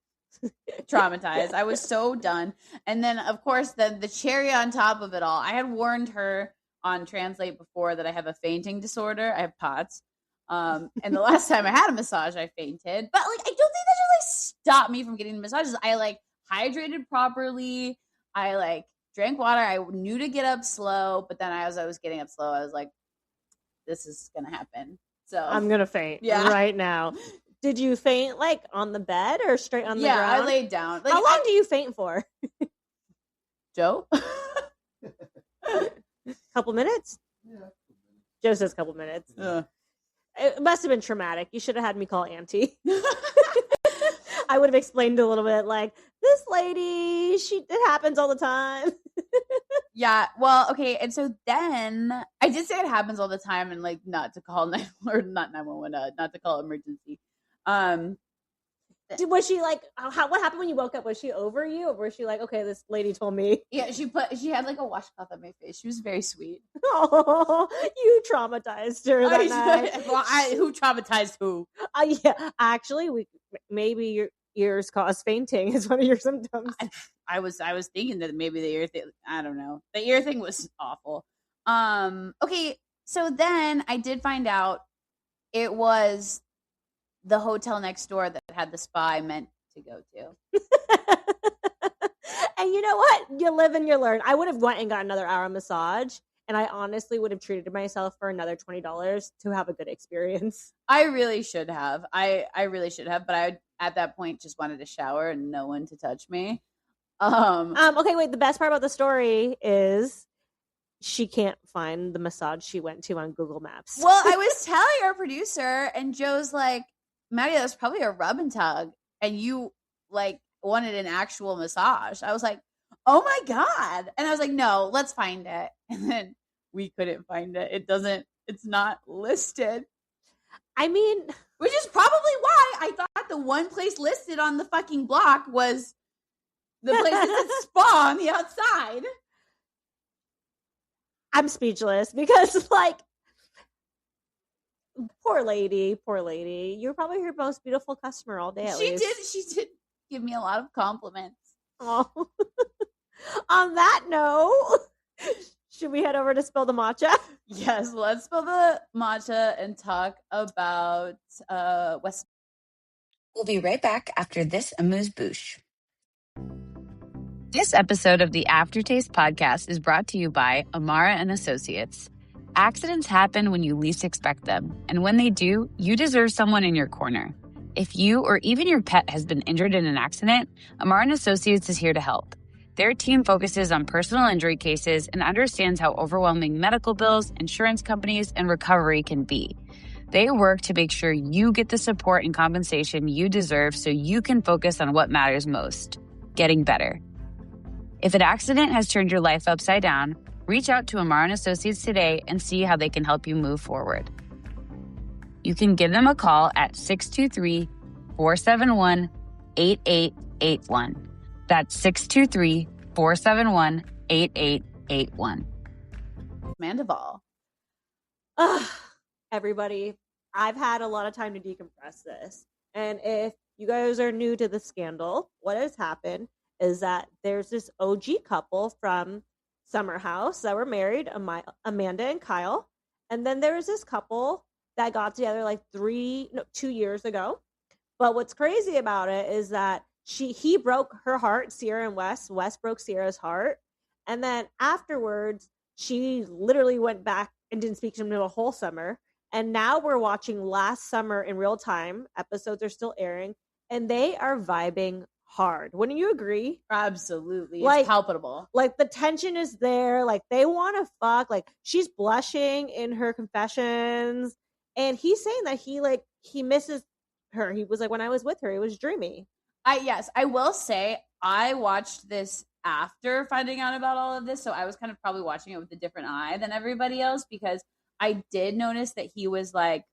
traumatized. I was so done. And then, of course, the cherry on top of it all, I had warned her on Translate before that I have a fainting disorder. I have POTS. And the last time I had a massage, I fainted. But like, I don't think that just like stopped me from getting the massages. I like hydrated properly. I like drank water. I knew to get up slow. But then as I was getting up slow, I was like, this is going to happen. So I'm going to faint right now. Did you faint like on the bed or straight on the ground? Yeah, I laid down. Like, how long do you faint for? Joe? Couple minutes? Yeah. Joe says couple minutes. It must have been traumatic. You should have had me call Auntie. I would have explained a little bit like, this lady, it happens all the time. Yeah, well, okay, and so then I did say it happens all the time, and like not to call 911, not to call emergency. Was she like, what happened when you woke up? Was she over you, or was she like, okay, this lady told me? Yeah, she had like a washcloth on my face. She was very sweet. Oh, you traumatized her that night. Well, who traumatized who? Yeah, actually, maybe your ears cause fainting is one of your symptoms. I was thinking that maybe the ear thing. I don't know. The ear thing was awful. Okay, so then I did find out it was the hotel next door that had the spa I meant to go to. And you know what? You live and you learn. I would have went and got another hour massage, and I honestly would have treated myself for another $20 to have a good experience. I really should have. I really should have, but I at that point just wanted to shower and no one to touch me. Okay, wait. The best part about the story is she can't find the massage she went to on Google Maps. Well, I was telling our producer, and Joe's like, Maddie, that was probably a rub and tug, and you like wanted an actual massage. I was like, oh my God. And I was like, no, let's find it. And then we couldn't find it. It's not listed. I mean, which is probably why I thought the one place listed on the fucking block was the place that said spa on the outside. I'm speechless because, like, poor lady. You're probably her most beautiful customer all day. She did give me a lot of compliments. Oh. On that note, should we head over to spill the matcha? Yes, let's spill the matcha and talk about West. We'll be right back after this amuse-bouche. This episode of the Aftertaste podcast is brought to you by Amara and Associates. Accidents happen when you least expect them, and when they do, you deserve someone in your corner. If you or even your pet has been injured in an accident, Amara and Associates is here to help. Their team focuses on personal injury cases and understands how overwhelming medical bills, insurance companies, and recovery can be. They work to make sure you get the support and compensation you deserve so you can focus on what matters most, getting better. If an accident has turned your life upside down, reach out to Amara and Associates today and see how they can help you move forward. You can give them a call at 623-471-8881. That's 623-471-8881. Westmandoval. Everybody, I've had a lot of time to decompress this. And if you guys are new to the scandal, what has happened is that there's this OG couple from Summer House that were married, Amanda and Kyle. And then there was this couple that got together like 2 years ago. But what's crazy about it is that he broke her heart, Sierra and Wes broke Sierra's heart. And then afterwards, she literally went back and didn't speak to him a whole summer. And now we're watching Last Summer in real time. Episodes are still airing. And they are vibing hard. Wouldn't you agree? Absolutely. Like, it's palpable. Like, the tension is there. Like, they want to fuck. Like, she's blushing in her confessions. And he's saying that he misses her. He was like, when I was with her, it was dreamy. I will say I watched this after finding out about all of this. So I was kind of probably watching it with a different eye than everybody else, because I did notice that he was like,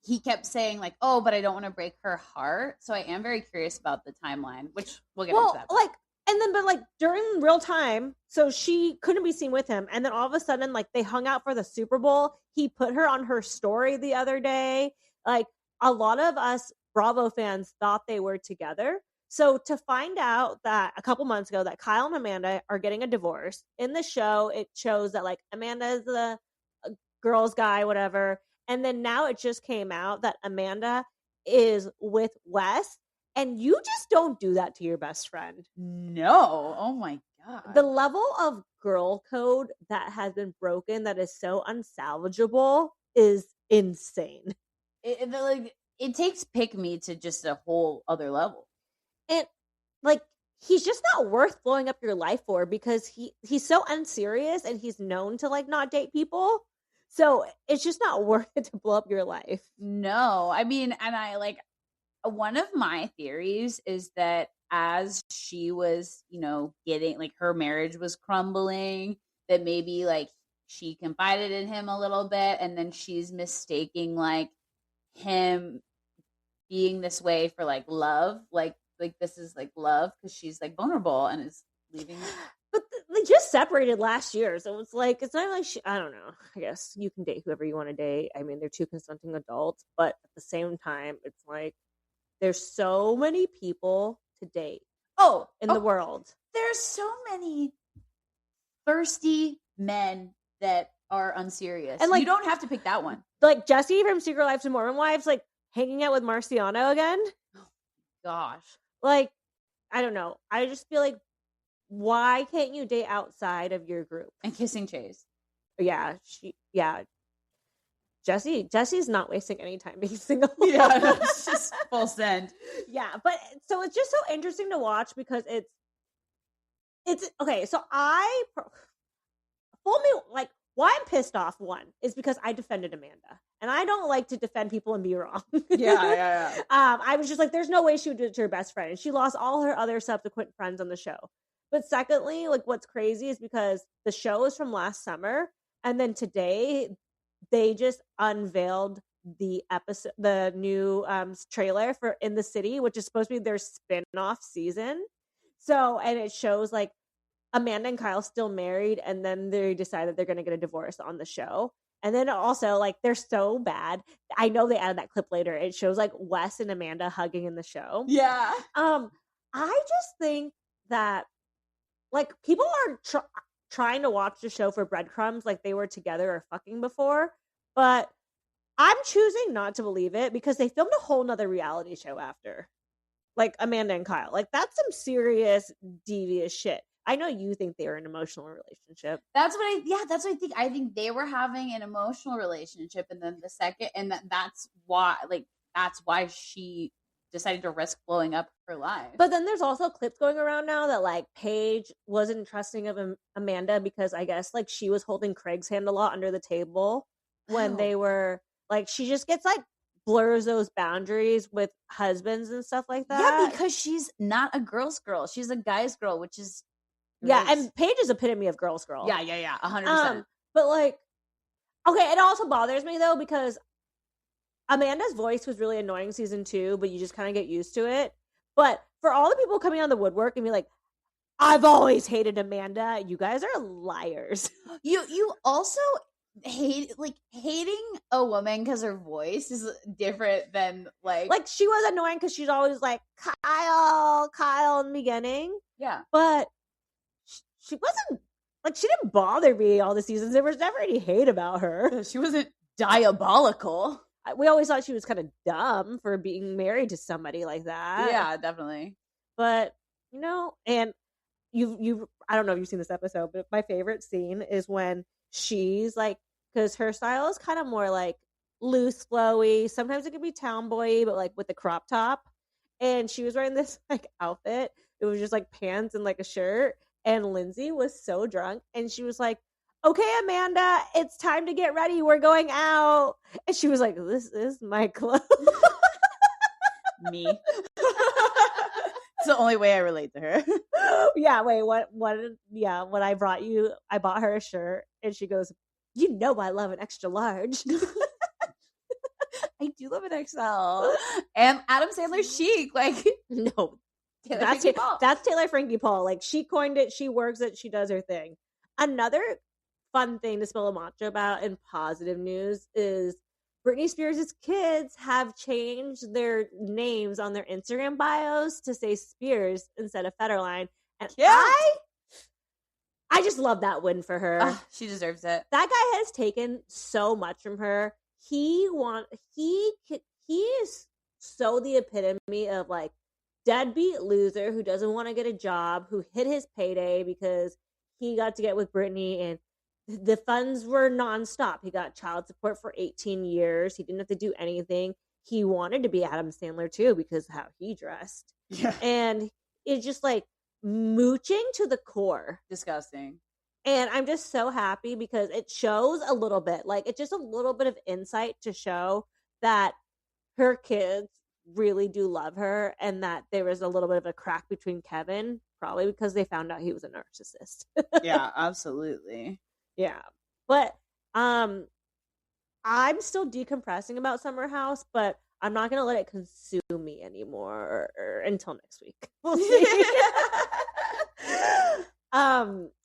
he kept saying like, oh, but I don't want to break her heart. So I am very curious about the timeline, which we'll get into that. Like, and then, but like during real time, so she couldn't be seen with him. And then all of a sudden, like, they hung out for the Super Bowl. He put her on her story the other day. Like, a lot of us Bravo fans thought they were together. So to find out that a couple months ago that Kyle and Amanda are getting a divorce, in the show, it shows that like Amanda is the girl's guy, whatever. And then now it just came out that Amanda is with Wes. And you just don't do that to your best friend. No. Oh my God. The level of girl code that has been broken that is so unsalvageable is insane. It takes pick me to just a whole other level. And like, he's just not worth blowing up your life for, because he's so unserious and he's known to like not date people. So it's just not worth it to blow up your life. No, I mean, and I like, one of my theories is that as she was, getting like her marriage was crumbling, that maybe like she confided in him a little bit, and then she's mistaking like him being this way for like love, like this is like love, because she's like vulnerable and is leaving. But they just separated last year, so it's like, it's not like I don't know. I guess you can date whoever you want to date. I mean, they're two consenting adults, but at the same time, it's like there's so many people to date. In the world, there's so many thirsty men that are unserious, and like you don't have to pick that one. Like Jesse from Secret Lives of Mormon Wives, like hanging out with Marciano again. Oh gosh, like I don't know. I just feel like, why can't you date outside of your group? And kissing Chase. Yeah, Jesse's not wasting any time being single. Yeah, no, it's just full send. Yeah, but so it's just so interesting to watch, because it's okay. So why I'm pissed off, one, is because I defended Amanda. And I don't like to defend people and be wrong. Yeah. I was just like, there's no way she would do it to her best friend. And she lost all her other subsequent friends on the show. But secondly, like what's crazy is because the show is from last summer, and then today they just unveiled the new trailer for In the City, which is supposed to be their spin-off season. So, and it shows like Amanda and Kyle still married, and then they decide that they're going to get a divorce on the show. And then also, like, they're so bad. I know they added that clip later. It shows like Wes and Amanda hugging in the show. Yeah. I just think that like people are trying to watch the show for breadcrumbs, like they were together or fucking before, but I'm choosing not to believe it because they filmed a whole nother reality show after, like Amanda and Kyle. Like that's some serious devious shit. I know you think they were in an emotional relationship. That's what I think. I think they were having an emotional relationship, and then that's why she decided to risk blowing up her life. But then there's also clips going around now that like Paige wasn't trusting of Amanda because I guess like she was holding Craig's hand a lot under the table when they were like, she just gets like blurs those boundaries with husbands and stuff like that. Yeah, because she's not a girl's girl. She's a guy's girl, which is yeah, and Paige is epitome of girl's girl. Yeah, 100%. But like, okay, it also bothers me though because Amanda's voice was really annoying season 2, but you just kind of get used to it. But for all the people coming on the woodwork and be like, I've always hated Amanda, you guys are liars. You also hating a woman because her voice is different than like she was annoying because she's always like Kyle in the beginning. Yeah, but she wasn't like, she didn't bother me all the seasons. There was never any hate about her. She wasn't diabolical. We always thought she was kind of dumb for being married to somebody like that. Yeah, definitely. But you know, and you I don't know if you've seen this episode, but my favorite scene is when she's like, because her style is kind of more like loose, flowy. Sometimes it could be tomboy, but like with the crop top. And she was wearing this like outfit. It was just like pants and like a shirt. And Lindsay was so drunk, and she was like, "Okay, Amanda, it's time to get ready. We're going out." And she was like, "This is my clothes." Me. It's the only way I relate to her. Yeah, wait, what? Yeah, when I bought her a shirt, and she goes, "You know I love an extra large." I do love an XL. And Adam Sandler chic. Like, no. That's Taylor Frankie Paul. Like, she coined it, she works it, she does her thing. Another fun thing to spill a matcha about in positive news is Britney Spears' kids have changed their names on their Instagram bios to say Spears instead of Federline. And I just love that win for her. She deserves it. That guy has taken so much from her. He is so the epitome of like deadbeat loser who doesn't want to get a job, who hit his payday because he got to get with Britney, and the funds were nonstop. He got child support for 18 years. He didn't have to do anything. He wanted to be Adam Sandler too because of how he dressed. Yeah. And it's just like mooching to the core. Disgusting. And I'm just so happy because it shows a little bit, like it's just a little bit of insight to show that her kids really do love her, and that there was a little bit of a crack between Kevin, probably because they found out he was a narcissist. Yeah, absolutely. Yeah. But I'm still decompressing about Summer House, but I'm not going to let it consume me anymore or until next week. We'll see.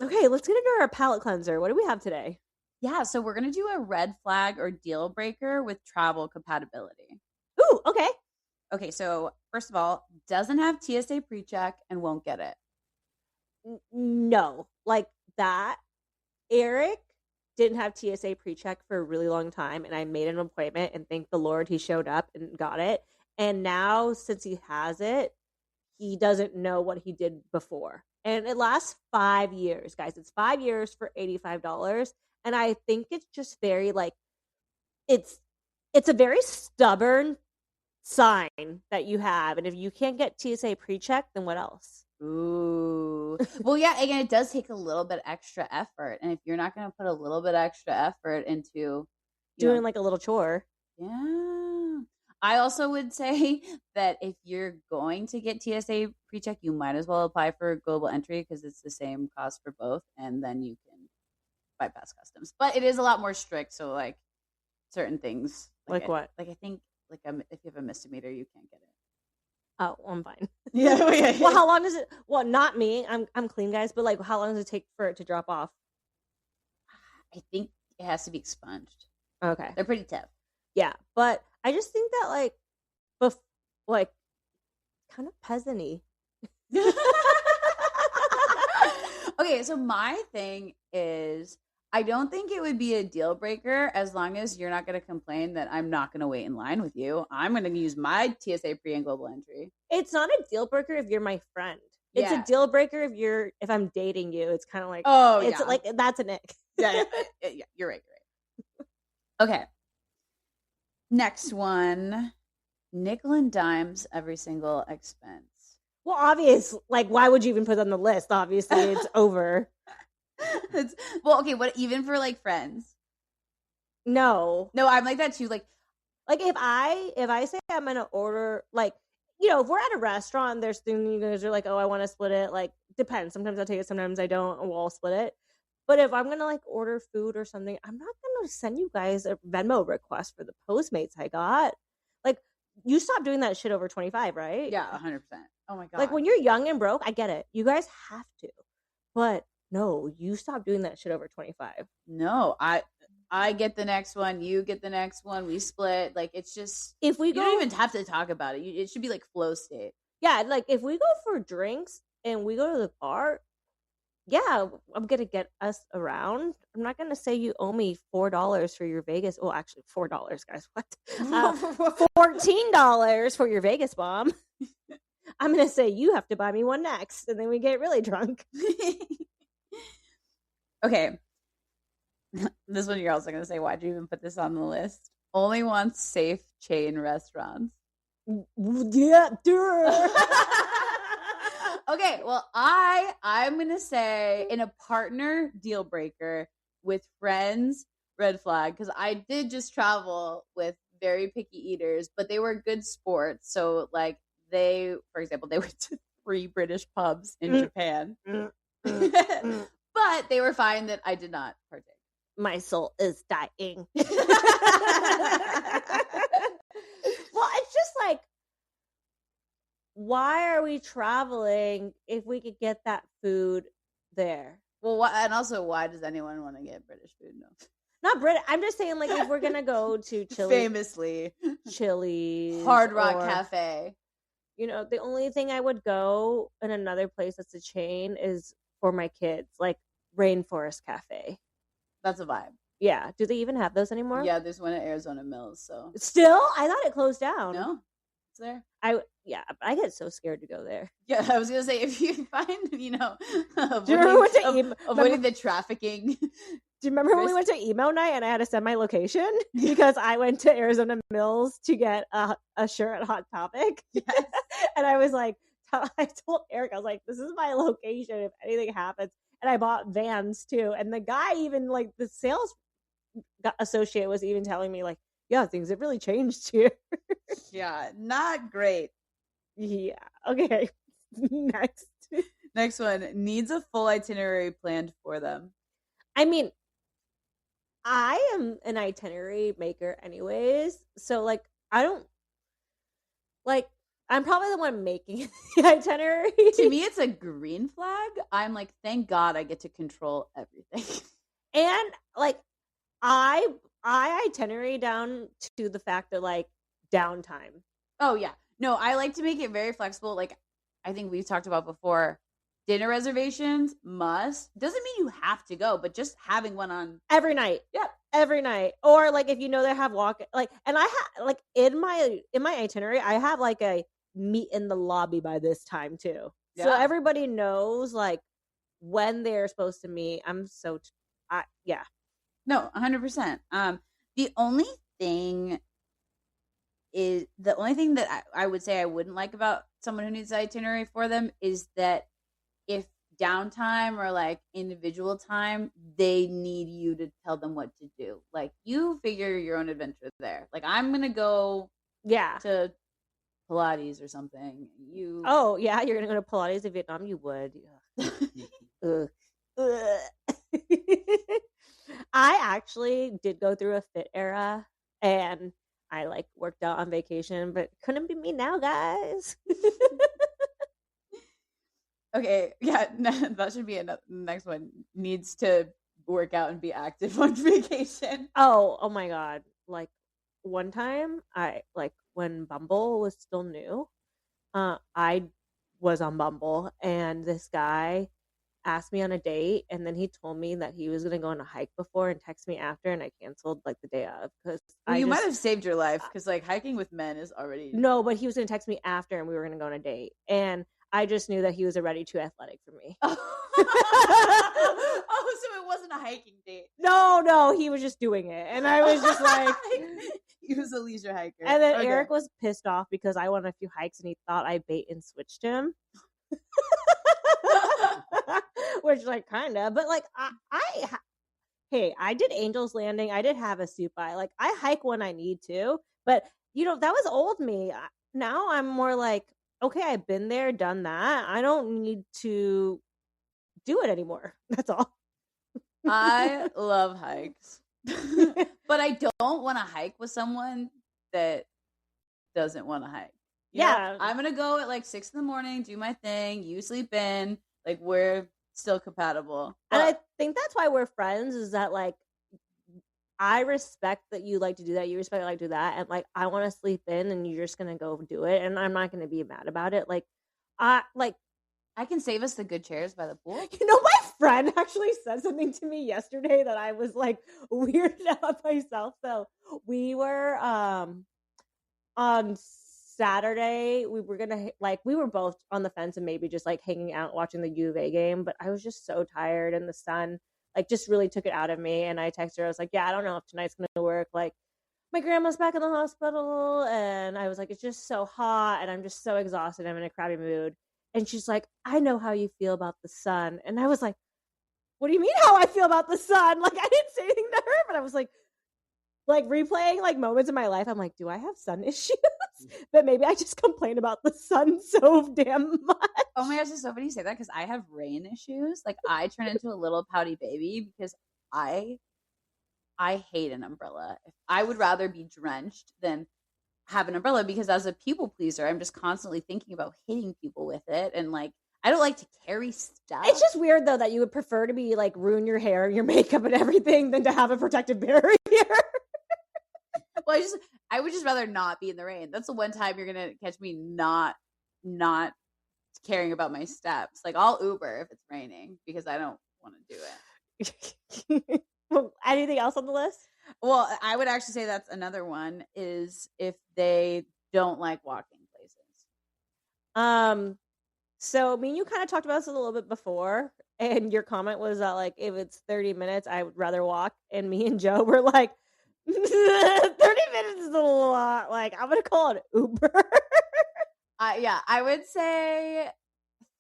Okay, let's get into our palate cleanser. What do we have today? Yeah, so we're going to do a red flag or deal breaker with travel compatibility. Ooh, okay. Okay, so first of all, doesn't have TSA PreCheck and won't get it. No, like that. Eric didn't have TSA PreCheck for a really long time, and I made an appointment, and thank the Lord he showed up and got it. And now, since he has it, he doesn't know what he did before. And it lasts 5 years, guys. It's 5 years for $85. And I think it's just very like, it's a very stubborn sign that you have. And if you can't get TSA PreCheck, then what else? Ooh. Well, yeah, again, it does take a little bit extra effort. And if you're not going to put a little bit extra effort into doing like a little chore. Yeah. I also would say that if you're going to get TSA PreCheck, you might as well apply for global entry because it's the same cost for both, and then you can bypass customs. But it is a lot more strict, so like certain things, Like what? Like I think like if you have a misdemeanor, you can't get it. Oh, well, I'm fine. Yeah. Well, how long does it? Well, not me. I'm clean, guys. But like, how long does it take for it to drop off? I think it has to be expunged. Okay. They're pretty tough. Yeah, but I just think that like kind of peasant-y. Okay, so my thing is I don't think it would be a deal breaker as long as you're not going to complain that I'm not going to wait in line with you. I'm going to use my TSA pre and global entry. It's not a deal breaker if you're my friend. It's a deal breaker if I'm dating you. It's kind of like, oh, it's like that's an ick. Yeah, you're right. Okay. Next one, nickel and dimes every single expense. Well, obvious. Like, why would you even put it on the list? Obviously, it's over. Okay. What even for like friends? No, I'm like that too. Like if I say I'm gonna order, like, if we're at a restaurant, there's things you guys are like, oh, I want to split it. Like, depends. Sometimes I'll take it, sometimes I don't. We'll all split it. But if I'm gonna like order food or something, I'm not gonna send you guys a Venmo request for the Postmates I got. Like, you stop doing that shit over 25, right? Yeah, 100%. Oh my god. Like, when you're young and broke, I get it. You guys have to, but no, you stop doing that shit over 25. No, I get the next one. You get the next one. We split. Like, it's just you don't even have to talk about it. It should be like flow state. Yeah, like if we go for drinks and we go to the bar. Yeah, I'm going to get us around. I'm not going to say you owe me $4 for your Vegas. Oh, actually, $4, guys. What? $14 for your Vegas bomb. I'm going to say you have to buy me one next. And then we get really drunk. Okay. This one you're also going to say, why'd you even put this on the list? Only wants safe chain restaurants. Yeah. Okay, well, I'm gonna say in a partner deal breaker, with friends red flag, because I did just travel with very picky eaters, but they were good sports. So like for example, they went to 3 British pubs in Japan, but they were fine that I did not partake. My soul is dying. Well, it's just like, why are we traveling if we could get that food there? Well, and also, why does anyone want to get British food? No, not British. I'm just saying, like, if we're gonna go to famously Chili's, Hard Rock Cafe. The only thing I would go in another place that's a chain is for my kids, like Rainforest Cafe. That's a vibe. Yeah. Do they even have those anymore? Yeah, there's one at Arizona Mills. So still, I thought it closed down. No. There. I get so scared to go there. Yeah, I was gonna say, if you find, avoiding the trafficking. Do you remember when we went to emo night and I had to send my location because I went to Arizona Mills to get a shirt at Hot Topic? Yes. And I was like, I told Eric, I was like, this is my location if anything happens. And I bought Vans too. And the guy, even like the sales associate, was even telling me like, yeah, things have really changed here. Yeah, not great. Yeah. Okay. Next one, needs a full itinerary planned for them. I mean, I am an itinerary maker anyways. So like, I'm probably the one making the itinerary. To me, it's a green flag. I'm like, thank God I get to control everything. And like, I itinerary down to the fact that like downtime. Oh yeah. No, I like to make it very flexible. Like I think we've talked about before, dinner reservations must. Doesn't mean you have to go, but just having one on every night. Yep. Every night. Or like if they have walk, like, and I have like in my itinerary, I have like a meet in the lobby by this time too. Yeah. So everybody knows like when they're supposed to meet. Yeah. No, 100%. The only thing that I would say I wouldn't like about someone who needs an itinerary for them is that if downtime or like individual time, they need you to tell them what to do. Like, you figure your own adventure there. Like, I'm going to go Yeah. to Pilates or something. You Oh, yeah, you're gonna go to Pilates in Vietnam? You would. Ugh. Ugh. I actually did go through a fit era, and I like worked out on vacation, but couldn't be me now, guys. Okay, yeah, that should be another next one. Needs to work out and be active on vacation. Oh my god. Like one time I like when Bumble was still new, I was on Bumble and this guy asked me on a date and then he told me that he was gonna go on a hike before and text me after and I canceled like the day of because Well, you might have saved your life because like hiking with men is already no, but he was gonna text me after and we were gonna go on a date and I just knew that he was already too athletic for me. Oh, so it wasn't a hiking date. No, he was just doing it. And I was just like he was a leisure hiker. And then Eric was pissed off because I went on a few hikes and he thought I bait and switched him. Which like kinda, but like hey, I did Angel's Landing. I did Havasupai. Like I hike when I need to, but you know that was old me. Now I'm more like, okay, I've been there, done that. I don't need to do it anymore. That's all. I love hikes, but I don't want to hike with someone that doesn't want to hike. You know, I'm gonna go at like 6 a.m, do my thing. You sleep in. Like we're still compatible. And I think that's why we're friends is that like I respect that you like to do that. You respect I like to do that. And like I want to sleep in and you're just going to go do it. And I'm not going to be mad about it. Like I can save us the good chairs by the pool. You know, my friend actually said something to me yesterday that I was like weirded out myself. So we were on Saturday, we were gonna like we were both on the fence and maybe just like hanging out watching the U of A game, but I was just so tired and the sun like just really took it out of me. And I texted her, I was like, yeah, I don't know if tonight's gonna work. Like my grandma's back in the hospital and I was like, it's just so hot and I'm just so exhausted. I'm in a crappy mood. And she's like, I know how you feel about the sun. And I was like, what do you mean how I feel about the sun? Like I didn't say anything to her, but I was like replaying like moments in my life. I'm like, do I have sun issues? But maybe I just complain about the sun so damn much. Oh my gosh, it's so funny you say that because I have rain issues. Like I turn into a little pouty baby because I hate an umbrella. I would rather be drenched than have an umbrella because as a people pleaser, I'm just constantly thinking about hitting people with it. And like, I don't like to carry stuff. It's just weird though that you would prefer to be like ruin your hair and your makeup and everything than to have a protective barrier. Well, I would just rather not be in the rain. That's the one time you're gonna catch me not caring about my steps. Like I'll Uber if it's raining because I don't want to do it. Well, anything else on the list? Well, I would actually say that's another one is if they don't like walking places. So me and you kind of talked about this a little bit before, and your comment was that like if it's 30 minutes, I would rather walk. And me and Joe were like, 30 minutes is a lot. Like I'm gonna call it Uber. Yeah, I would say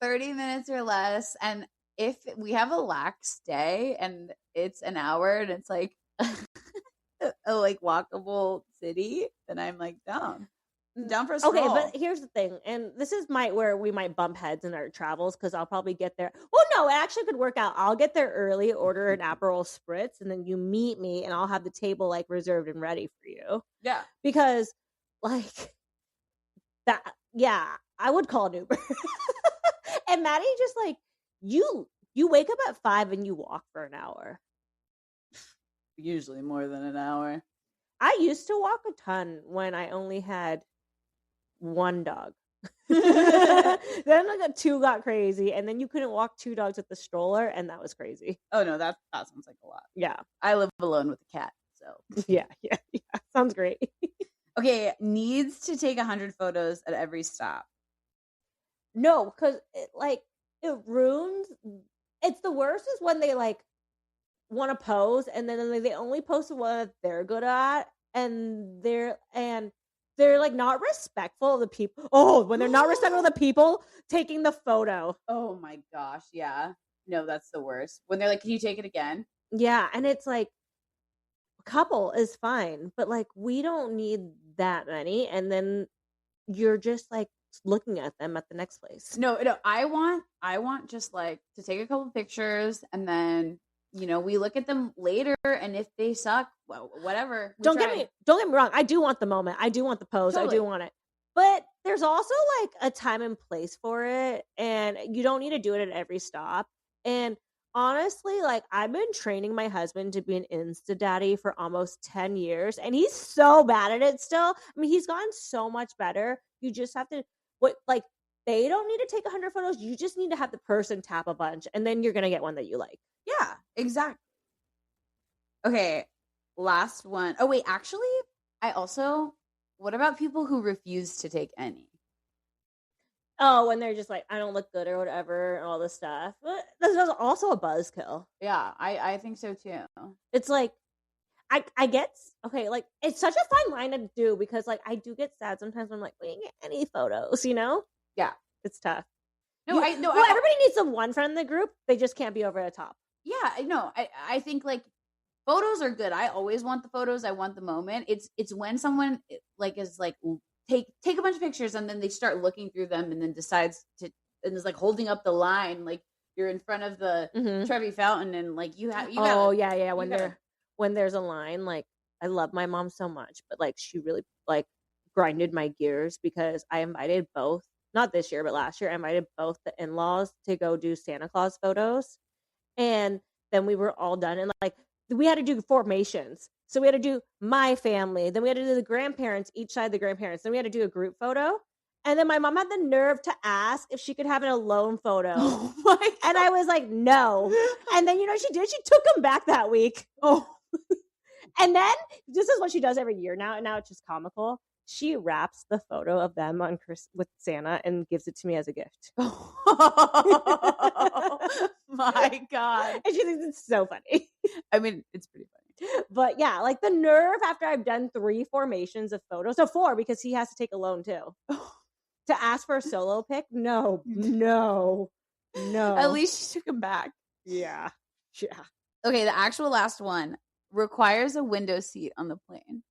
30 minutes or less. And if we have a lax day and it's an hour and it's like a like walkable city, then I'm like down for a stroll. Okay, but here's the thing, and this is where we might bump heads in our travels because I'll probably get there. Oh no, it actually could work out. I'll get there early, order an Aperol Spritz, and then you meet me, and I'll have the table like reserved and ready for you. Yeah, because like that. Yeah, I would call an Uber. And Maddie just like you wake up at 5 and you walk for an hour. Usually more than an hour. I used to walk a ton when I only had one dog. Then like 2 got crazy, and then you couldn't walk 2 dogs with the stroller, and that was crazy. Oh no, that sounds like a lot. Yeah, I live alone with a cat, so yeah, sounds great. Okay, needs to take 100 photos at every stop. No, because it ruins. It's the worst is when they like want to pose, and then they only post what they're good at, and they're like not respectful of the people. Oh, when they're not respectful of the people taking the photo. Oh my gosh, yeah. No, that's the worst. When they're like, "Can you take it again?" Yeah, and it's like, couple is fine, but like we don't need that many, and then you're just like looking at them at the next place. No, I want just like to take a couple pictures, and then we look at them later, and if they suck, well, whatever. Don't get me wrong. I do want the moment. I do want the pose. Totally. I do want it. But there's also like a time and place for it, and you don't need to do it at every stop. And honestly, like I've been training my husband to be an Insta daddy for almost 10 years, and he's so bad at it still. I mean, he's gotten so much better. You just have to they don't need to take 100 photos. You just need to have the person tap a bunch, and then you're gonna get one that you like. Yeah, exactly. Okay, last one. Oh wait, actually, what about people who refuse to take any? Oh, when they're just like, I don't look good or whatever, and all this stuff. But this is also a buzzkill. Yeah, I think so too. It's like, I get, okay, like, it's such a fine line to do, because, like, I do get sad sometimes when I'm like, we didn't get any photos, Yeah. It's tough. Everybody needs the one friend in the group. They just can't be over the top. Yeah, I know. I think, like, photos are good. I always want the photos. I want the moment. It's when someone, like, is, like, take a bunch of pictures, and then they start looking through them, and then decides to, and is, like, holding up the line, like, you're in front of the Trevi Fountain, and, like, when there's a line, like, I love my mom so much, but like she really like grinded my gears, because I invited both, not this year, but last year, I invited both the in-laws to go do Santa Claus photos. And then we were all done, and like we had to do formations. So we had to do my family, then we had to do the grandparents, each side of the grandparents, then we had to do a group photo. And then my mom had the nerve to ask if she could have an alone photo. Oh my God. And I was like, no. And then she did. She took them back that week. Oh. And then this is what she does every year now, and now it's just comical. She wraps the photo of them on with Santa and gives it to me as a gift. Oh my God. And she thinks it's so funny. I mean, it's pretty funny. But yeah, like the nerve after I've done 3 formations of photos. So 4, because he has to take a loan too. To ask for a solo pic? No. At least she took him back. Yeah. Okay, the actual last one. Requires a window seat on the plane.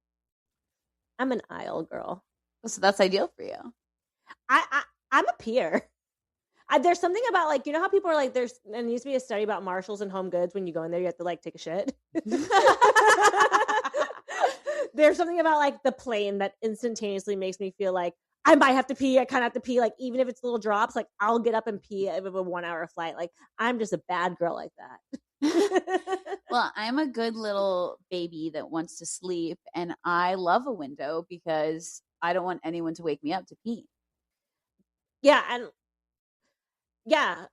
I'm an aisle girl. So that's ideal for you. I'm a peer. There's something about, like, how people are like, there needs to be a study about Marshalls and Home Goods. When you go in there, you have to like take a shit. There's something about like the plane that instantaneously makes me feel like I might have to pee. I kind of have to pee. Like, even if it's little drops, like I'll get up and pee if it's a 1-hour flight. Like, I'm just a bad girl like that. Well, I'm a good little baby that wants to sleep, and I love a window because I don't want anyone to wake me up to pee. Yeah, and yeah,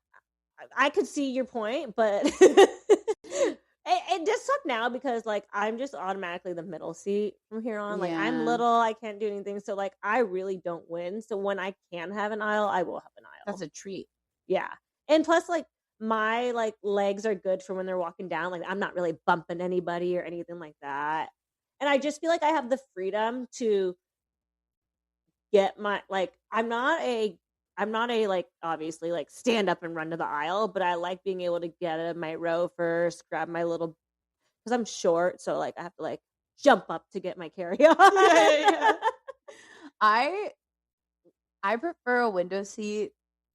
I could see your point, but it does suck now, because like I'm just automatically the middle seat from here on. Like, I'm little, I can't do anything, so like I really don't win. So when I can have an aisle, I will have an aisle. That's a treat. Yeah, and plus, like, my like legs are good for when they're walking down. Like, I'm not really bumping anybody or anything like that, and I just feel like I have the freedom to get my, like, I'm not a like, obviously, like, stand up and run to the aisle, but I like being able to get in my row first, grab my little, because I'm short, so like I have to like jump up to get my carry-on. Yeah. I prefer a window seat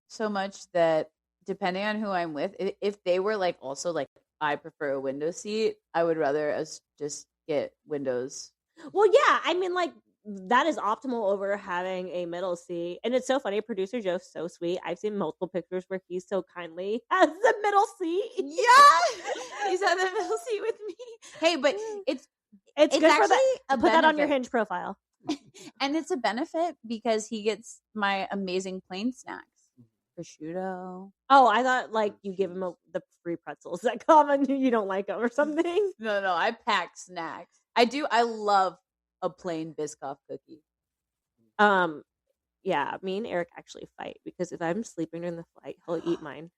so much that, depending on who I'm with, if they were like also like, I prefer a window seat, I would rather us just get windows. Well, yeah, I mean, like, that is optimal over having a middle seat. And it's so funny. Producer Joe's so sweet. I've seen multiple pictures where he so kindly has the middle seat. Yeah, he's at the middle seat with me. Hey, but it's good actually for put that on your Hinge profile. And it's a benefit because he gets my amazing plane snacks. Prosciutto. Oh, I thought like you give him the free pretzels that come and you don't like them or something. No, I pack snacks. I do. I love a plain Biscoff cookie. Yeah, me and Eric actually fight, because if I'm sleeping during the flight, he'll eat mine.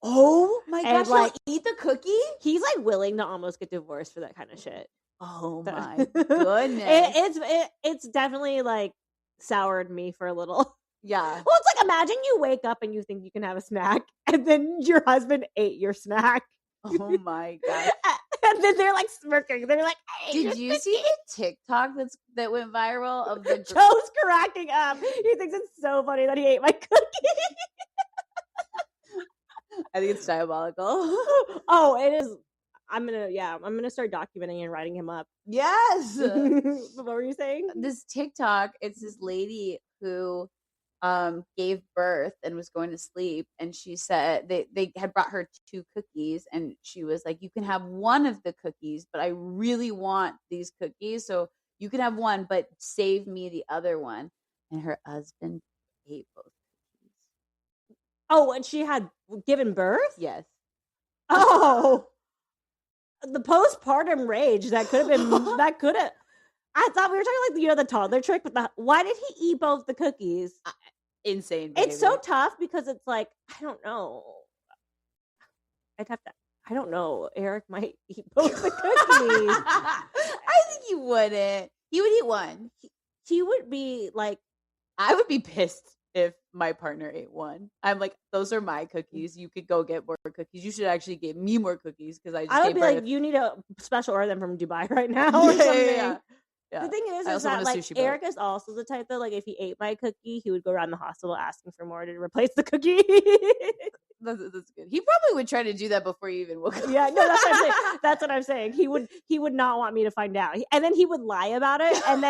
Oh my gosh, like, he'll eat the cookie? He's like willing to almost get divorced for that kind of shit. Oh my goodness. It's definitely like soured me for a little. Yeah. Well, it's like, imagine you wake up and you think you can have a snack, and then your husband ate your snack. Oh my god. And then they're like smirking. They're like, hey, Did you see the TikTok that went viral of the Joe's cracking up. He thinks it's so funny that he ate my cookie. I think it's diabolical. Oh, it is. I'm gonna start documenting and writing him up. Yes. What were you saying? This TikTok, it's this lady who gave birth and was going to sleep, and she said they had brought her 2 cookies, and she was like, you can have one of the cookies, but I really want these cookies, so you can have one, but save me the other one. And her husband ate both cookies. Oh, and she had given birth? Yes. Oh, the postpartum rage that could have been I thought we were talking like the toddler trick, but why did he eat both the cookies? Insane behavior. It's so tough because it's like, I don't know. I don't know. Eric might eat both the cookies. I think he wouldn't. He would eat one. He would be like, I would be pissed if my partner ate one. I'm like, those are my cookies. You could go get more cookies. You should actually give me more cookies because I would be like, you need a special order them from Dubai right now or something. Yeah. The thing is that like Eric is also the type that like if he ate my cookie, he would go around the hospital asking for more to replace the cookie. That's good. He probably would try to do that before you even woke up. Yeah, no, that's what I'm saying. That's what I'm saying. He would not want me to find out, and then he would lie about it, and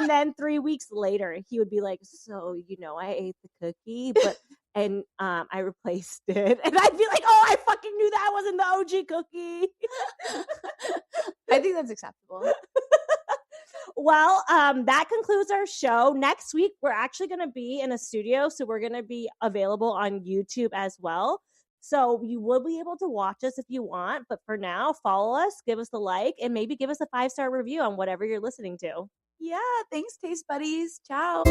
then 3 weeks later he would be like, "So I ate the cookie, but I replaced it," and I'd be like, "Oh, I fucking knew that wasn't the OG cookie." I think that's acceptable. Well, that concludes our show. Next week, we're actually going to be in a studio, so we're going to be available on YouTube as well. So you will be able to watch us if you want. But for now, follow us, give us a like, and maybe give us a 5-star review on whatever you're listening to. Yeah, thanks, Taste Buddies. Ciao.